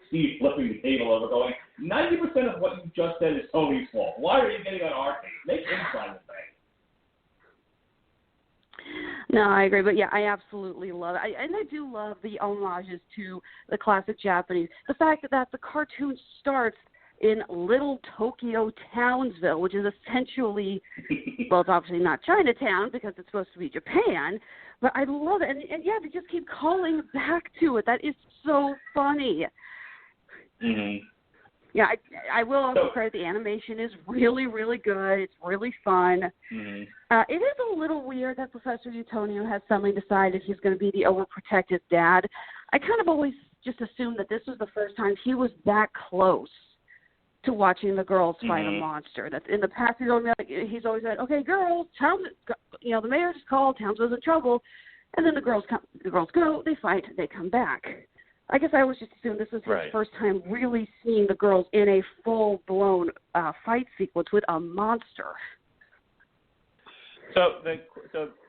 Steve flipping the table over, going, 90% of what you just said is Tony's fault. Why are you getting on our case? Make him sign the thing.
No, I agree, but I absolutely love it. And I do love the homages to the classic Japanese. The fact that the cartoon starts in Little Tokyo Townsville, which is essentially, well, it's obviously not Chinatown because it's supposed to be Japan, but I love it. And they just keep calling back to it. That is so funny.
Mm-hmm.
Yeah, I will also credit the animation is really, really good. It's really fun.
Mm-hmm.
It is a little weird that Professor Utonio has suddenly decided he's going to be the overprotective dad. I kind of always just assumed that this was the first time he was that close to watching the girls fight a monster. That in the past he's always said, "Okay, girls, the mayor just called. Townsville's in trouble," and then the girls go, they fight, they come back. I guess I always just assumed this was his first time really seeing the girls in a full-blown fight sequence with a monster.
So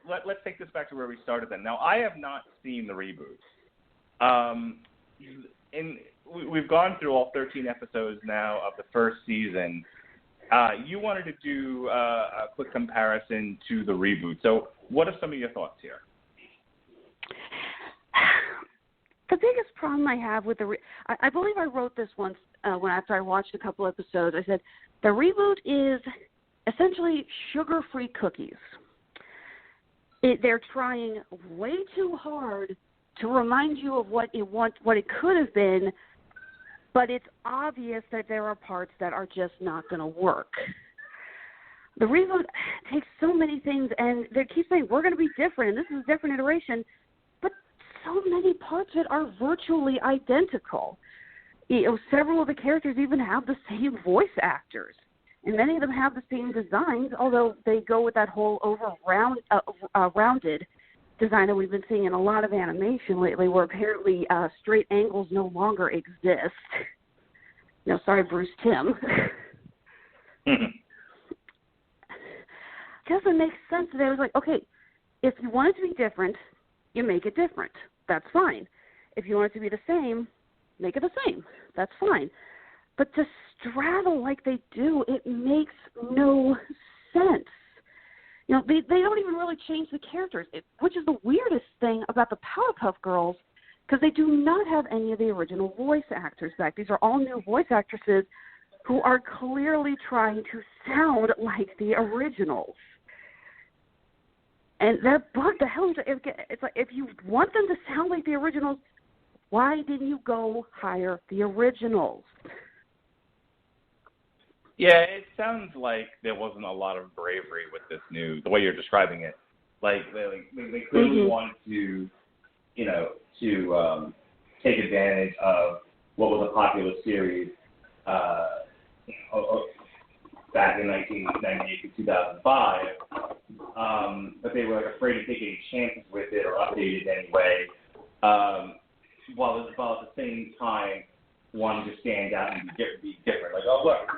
let's take this back to where we started then. Now, I have not seen the reboot. We've gone through all 13 episodes now of the first season, You wanted to do a quick comparison to the reboot. So what are some of your thoughts here?
The biggest problem I have with I believe I wrote this once after I watched a couple episodes. I said, the reboot is essentially sugar-free cookies. They're trying way too hard to remind you of what it could have been, but it's obvious that there are parts that are just not going to work. The reboot takes so many things, and they keep saying, we're going to be different, and this is a different iteration, but so many parts of it are virtually identical. Several of the characters even have the same voice actors, and many of them have the same designs, although they go with that whole rounded design that we've been seeing in a lot of animation lately, where apparently straight angles no longer exist. No, sorry, Bruce Timm. Doesn't make sense. They was like, okay, if you want it to be different, you make it different. That's fine. If you want it to be the same, make it the same. That's fine. But to straddle like they do, it makes no sense. They don't even really change the characters, which is the weirdest thing about the Powerpuff Girls, because they do not have any of the original voice actors back. These are all new voice actresses who are clearly trying to sound like the originals. And that bugged the hell. It's like, if you want them to sound like the originals, why didn't you go hire the originals?
Yeah, it sounds like there wasn't a lot of bravery with this the way you're describing it. Like they clearly wanted to, take advantage of what was a popular series back in 1998 to 2005, but they were afraid to take any chances with it or update it anyway, while at the same time wanting to stand out and be different. Like, oh look,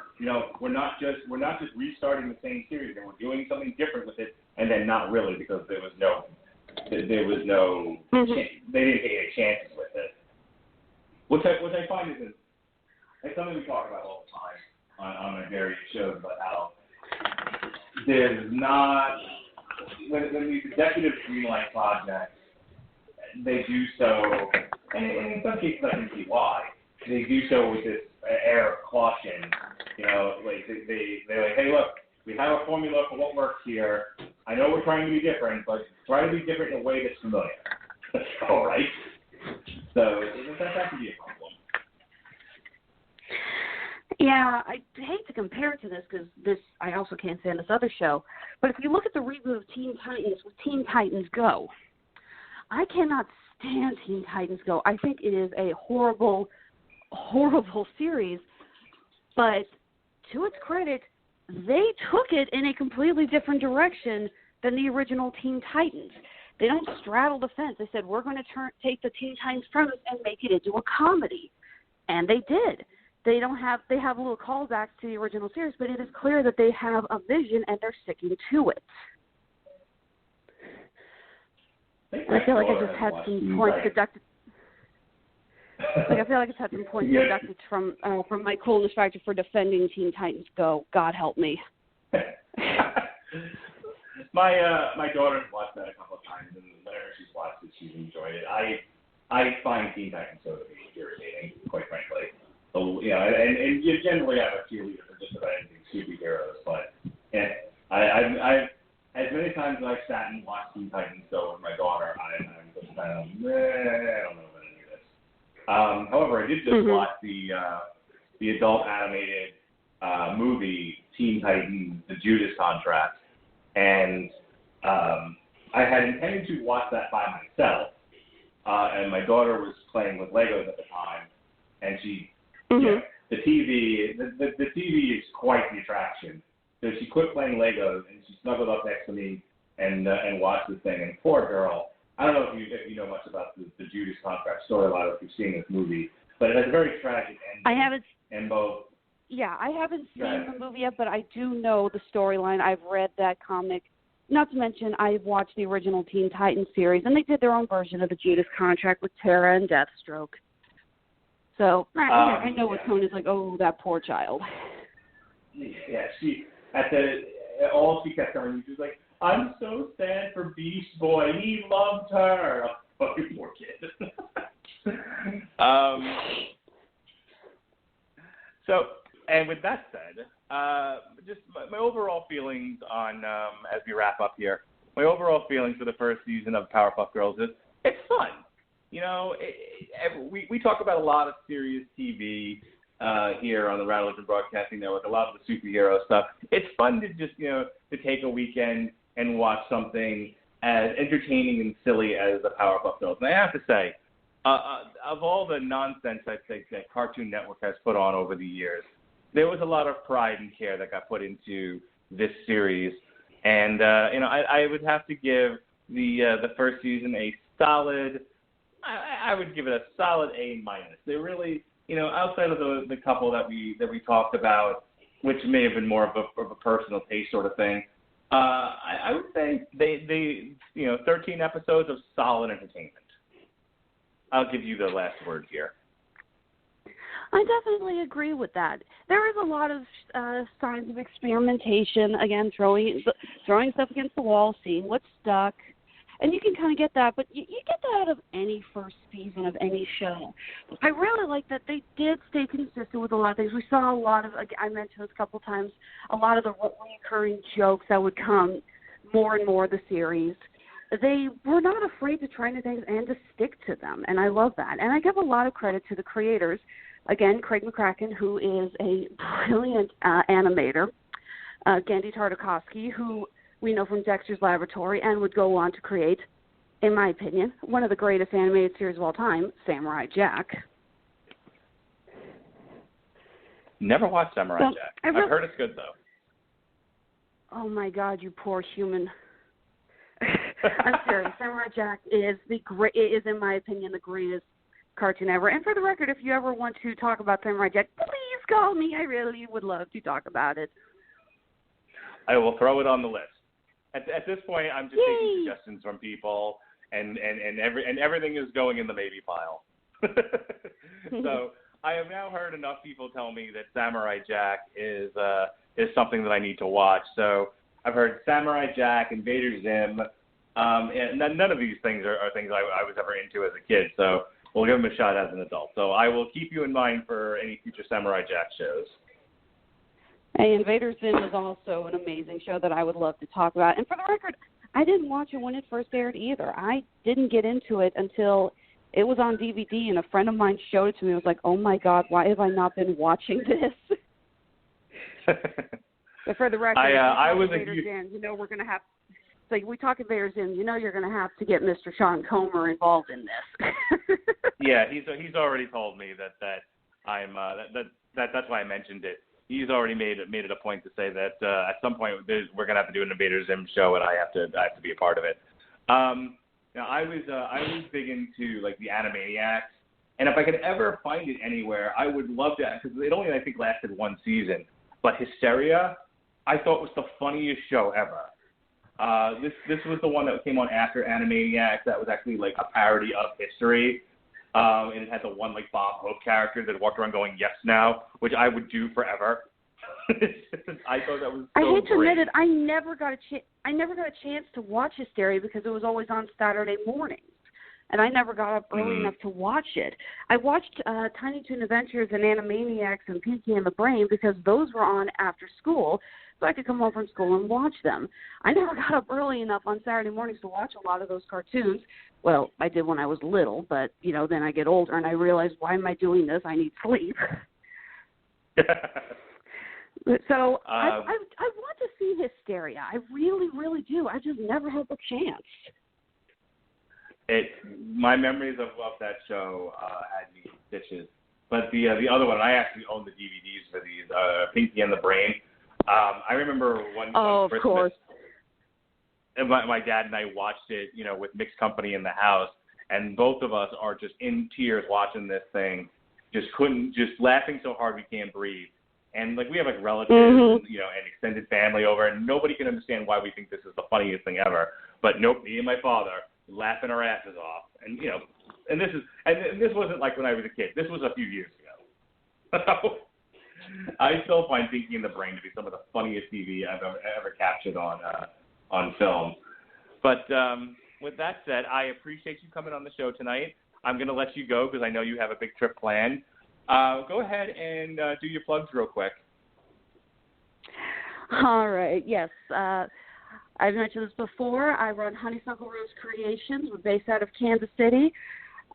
we're not just restarting the same series, and we're doing something different with it, and then not really, because there was no they didn't take any chances with it. Which I find is it's something we talk about all the time on my various shows, about how there's not when these executive greenlight projects, they do so, and in some cases I can see why. They do so with this air of caution, like they're like, hey, look, we have a formula for what works here. I know we're trying to be different, but try to be different in a way that's familiar. All right. So that could be a problem.
Yeah, I hate to compare it to this, because I also can't stand this other show. But if you look at the reboot of Teen Titans with Teen Titans Go, I cannot stand Teen Titans Go. I think it is a horrible series, but to its credit, they took it in a completely different direction than the original Teen Titans. They don't straddle the fence. They said, we're going to take the Teen Titans premise and make it into a comedy, and they did. They have little callbacks to the original series, but it is clear that they have a vision and they're sticking to it. I feel like I just had some points deducted. I feel like I just had some points deducted from my coolness factor for defending Teen Titans Go. God help me.
My daughter's watched that a couple of times, and whenever she's watched it, she's enjoyed it. I find Teen Titans Go to be irritating, quite frankly. So, and you generally have a cheerleader for just about anything superheroes, but I've as many times as I've sat and watched Teen Titans Go with my daughter, I'm just kind of, I don't know about any of this. However, I did just watch the adult animated movie Teen Titans: The Judas Contract, and I had intended to watch that by myself, and my daughter was playing with Legos at the time, and she, the TV is quite the attraction. So she quit playing Legos and she snuggled up next to me and watched this thing. And poor girl, I don't know if you know much about the Judas Contract storyline, if you've seen this movie, but it has a very tragic ending.
I haven't.
And both.
Yeah, I haven't seen the movie yet, but I do know the storyline. I've read that comic. Not to mention, I've watched the original Teen Titans series, and they did their own version of the Judas Contract with Tara and Deathstroke. So I know what tone is like. Oh, that poor child.
all she kept telling me, she was like, I'm so sad for Beast Boy. He loved her. Oh, fucking poor kid. So, and with that said, just my overall feelings on, as we wrap up here, my overall feelings for the first season of Powerpuff Girls is it's fun. You know, we talk about a lot of serious TV here on the Rattleton Broadcasting Network, a lot of the superhero stuff. It's fun to just, to take a weekend and watch something as entertaining and silly as the Powerpuff Girls. And I have to say, of all the nonsense I think that Cartoon Network has put on over the years, there was a lot of pride and care that got put into this series. And, I would have to give the first season a solid, I would give it a solid A-. They really, outside of the couple that we talked about, which may have been more of a personal taste sort of thing, I would say they 13 episodes of solid entertainment. I'll give you the last word here.
I definitely agree with that. There is a lot of signs of experimentation, again, throwing stuff against the wall, seeing what's stuck, and you can kind of get that, but you get that out of any first season of any show. I really like that they did stay consistent with a lot of things. We saw a lot of, I mentioned this a couple times, a lot of the recurring jokes that would come more and more of the series. They were not afraid to try new things and to stick to them, and I love that. And I give a lot of credit to the creators. Again, Craig McCracken, who is a brilliant animator, Gandhi Tartakovsky, who we know from Dexter's Laboratory and would go on to create, in my opinion, one of the greatest animated series of all time, Samurai Jack.
Never watched Samurai Jack. I've heard it's good, though.
Oh, my God, you poor human. I'm serious. Samurai Jack is in my opinion, the greatest cartoon ever. And for the record, if you ever want to talk about Samurai Jack, please call me. I really would love to talk about it.
I will throw it on the list. At this point, I'm just taking suggestions from people, and everything is going in the maybe pile. So I have now heard enough people tell me that Samurai Jack is something that I need to watch. So I've heard Samurai Jack, Invader Zim, and none of these things are things I was ever into as a kid. So we'll give them a shot as an adult. So I will keep you in mind for any future Samurai Jack shows.
Hey, Invader Zim is also an amazing show that I would love to talk about. And for the record, I didn't watch it when it first aired either. I didn't get into it until it was on DVD, and a friend of mine showed it to me. I was like, oh, my God, why have I not been watching this? But for the record,
I was
Invader Zim, we're going to have – so we talk Invader Zim, you're going to have to get Mr. Sean Comer involved in this.
Yeah, he's already told me that I'm that's why I mentioned it. He's already made it a point to say that at some point we're gonna have to do an Invader Zim show, and I have to be a part of it. Now I was big into like the Animaniacs, and if I could ever find it anywhere, I would love to, because it only I think lasted one season. But Hysteria, I thought was the funniest show ever. This was the one that came on after Animaniacs. That was actually like a parody of history. And it had the one like Bob Hope character that walked around going "Yes now," which I would do forever. I thought that was so
I hate to
great.
admit it, I never got a chance to watch Hysteria because it was always on Saturday mornings, and I never got up early enough to watch it. I watched Tiny Toon Adventures and Animaniacs and Pinky and the Brain because those were on after school, so I could come home from school and watch them. I never got up early enough on Saturday mornings to watch a lot of those cartoons. Well, I did when I was little, but, then I get older and I realize, why am I doing this? I need sleep. So I want to see Hysteria. I really, really do. I just never had the chance.
My memories of that show had me stitches. But the other one, I actually own the DVDs for these, Pinky and the Brain. I remember one Christmas.
Of course.
And my dad and I watched it, with mixed company in the house, and both of us are just in tears watching this thing, just laughing so hard we can't breathe. And like we have like relatives, and extended family over, and nobody can understand why we think this is the funniest thing ever. But nope, me and my father laughing our asses off, and and this wasn't like when I was a kid. This was a few years ago. I still find Pinky and the Brain to be some of the funniest TV I've ever captured on film. But with that said, I appreciate you coming on the show tonight. I'm going to let you go because I know you have a big trip planned. Go ahead and do your plugs real quick.
All right. Yes. I've mentioned this before. I run Honeysuckle Rose Creations. We're based out of Kansas City,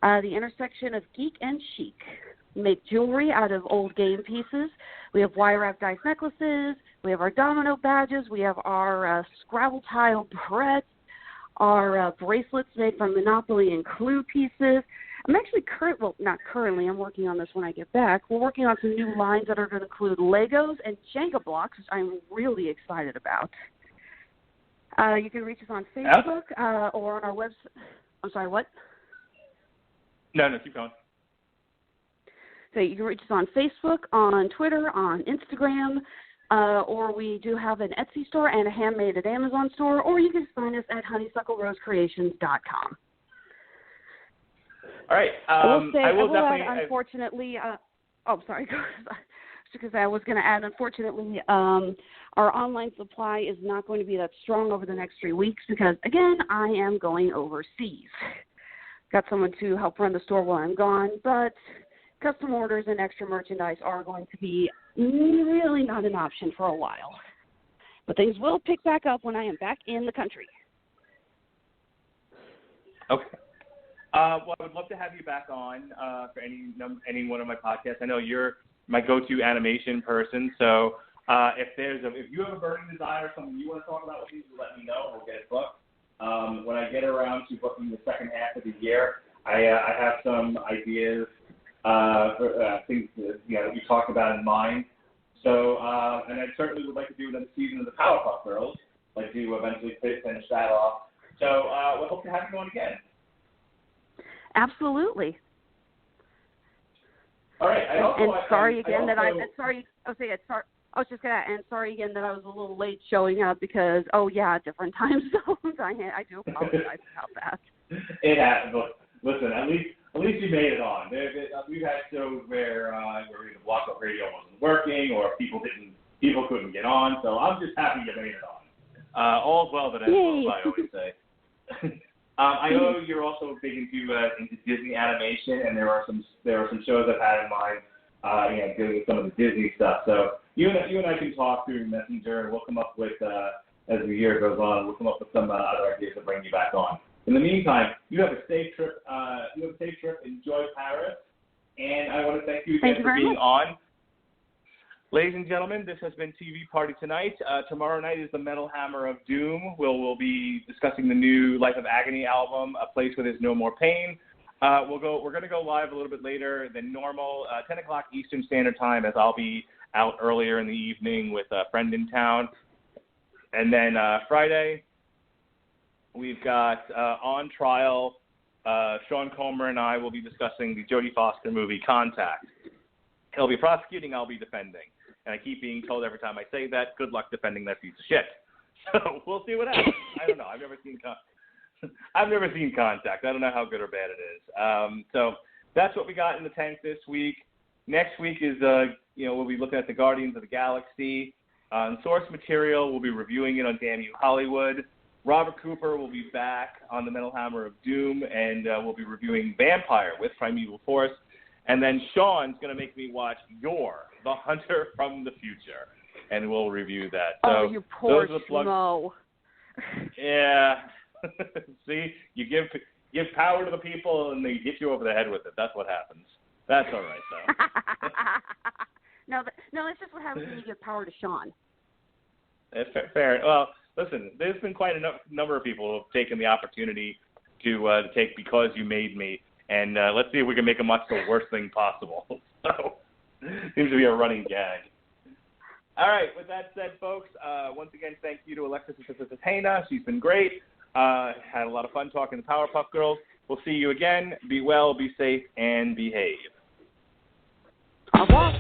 the intersection of geek and chic. We make jewelry out of old game pieces. We have wire-wrap dice necklaces. We have our domino badges. We have our Scrabble tile barrettes, our bracelets made from Monopoly and Clue pieces. I'm actually not currently, I'm working on this when I get back. We're working on some new lines that are going to include Legos and Jenga blocks, which I'm really excited about. You can reach us on Facebook or on our website. I'm sorry, what?
No, keep going.
So you can reach us on Facebook, on Twitter, on Instagram, or we do have an Etsy store and a Handmade at Amazon store, or you can find us at honeysucklerosecreations.com.
All right.
Unfortunately, sorry. Because I was going to add, unfortunately, our online supply is not going to be that strong over the next 3 weeks because, again, I am going overseas. Got someone to help run the store while I'm gone, but custom orders and extra merchandise are going to be really not an option for a while. But things will pick back up when I am back in the country.
Okay. Well, I would love to have you back on for any one of my podcasts. I know you're my go-to animation person, so if you have a burning desire or something you want to talk about with me, let me know and we'll get it booked. When I get around to booking the second half of the year, I have some ideas for things that you talked about in mind. So, and I certainly would like to do another season of the Powerpuff Girls, like to eventually finish that off. So, we hope to have you on again.
Absolutely.
All right.
Sorry again that I was just gonna and sorry again that I was a little late showing up because different time zones. I do apologize about that.
It happens. Listen, at least you made it on. We've had shows where the block-up radio wasn't working or people couldn't get on. So I'm just happy you made it on. All's well that ends well, I always say. I know you're also big into Disney animation, and there are some shows I've had in mind, dealing with some of the Disney stuff. So you and I can talk through Messenger, and we'll come up with as the year goes on, we'll come up with some other ideas to bring you back on. In the meantime, you have a safe trip. Enjoy Paris, and I want to thank you again for being on. Ladies and gentlemen, this has been TV Party Tonight. Tomorrow night is the Metal Hammer of Doom. We'll be discussing the new Life of Agony album, A Place Where There's No More Pain. We're going to go live a little bit later than normal, 10 o'clock Eastern Standard Time, as I'll be out earlier in the evening with a friend in town. And then Friday, we've got On Trial. Sean Comer and I will be discussing the Jodie Foster movie, Contact. He'll be prosecuting, I'll be defending. And I keep being told every time I say that, good luck defending that piece of shit. So we'll see what happens. I don't know. I've never seen Contact. I don't know how good or bad it is. So that's what we got in the tank this week. Next week is, we'll be looking at the Guardians of the Galaxy. On source material, we'll be reviewing it on Damn You Hollywood. Robert Cooper will be back on the Metal Hammer of Doom, and we'll be reviewing Vampire with Primeval Force. And then Sean's going to make me watch The Hunter from the Future, and we'll review that. So
you poor schmo.
Yeah. See, you give power to the people, and they hit you over the head with it. That's what happens. That's all right, though.
No, that's just what happens when you give power to Sean.
That's fair. Well, listen, there's been quite a number of people who have taken the opportunity to take Because You Made Me, and let's see if we can make a much the worst thing possible. So, seems to be a running gag. All right, with that said, folks, once again, thank you to Alexis Hatena. She's been great. Had a lot of fun talking to Powerpuff Girls. We'll see you again. Be well, be safe, and behave.
Au revoir.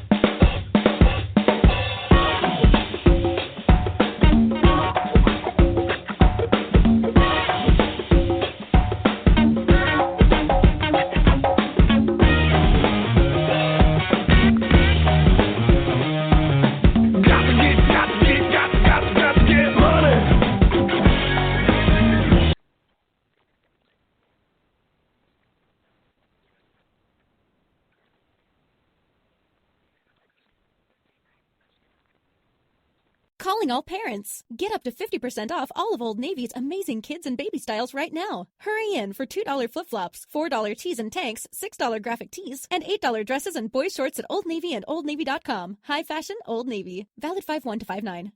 calling all parents. Get up to 50% off all of Old Navy's amazing kids and baby styles right now. Hurry in for $2 flip-flops, $4 tees and tanks, $6 graphic tees, and $8 dresses and boys shorts at Old Navy and OldNavy.com. High fashion, Old Navy. Valid 5/1 to 5/9.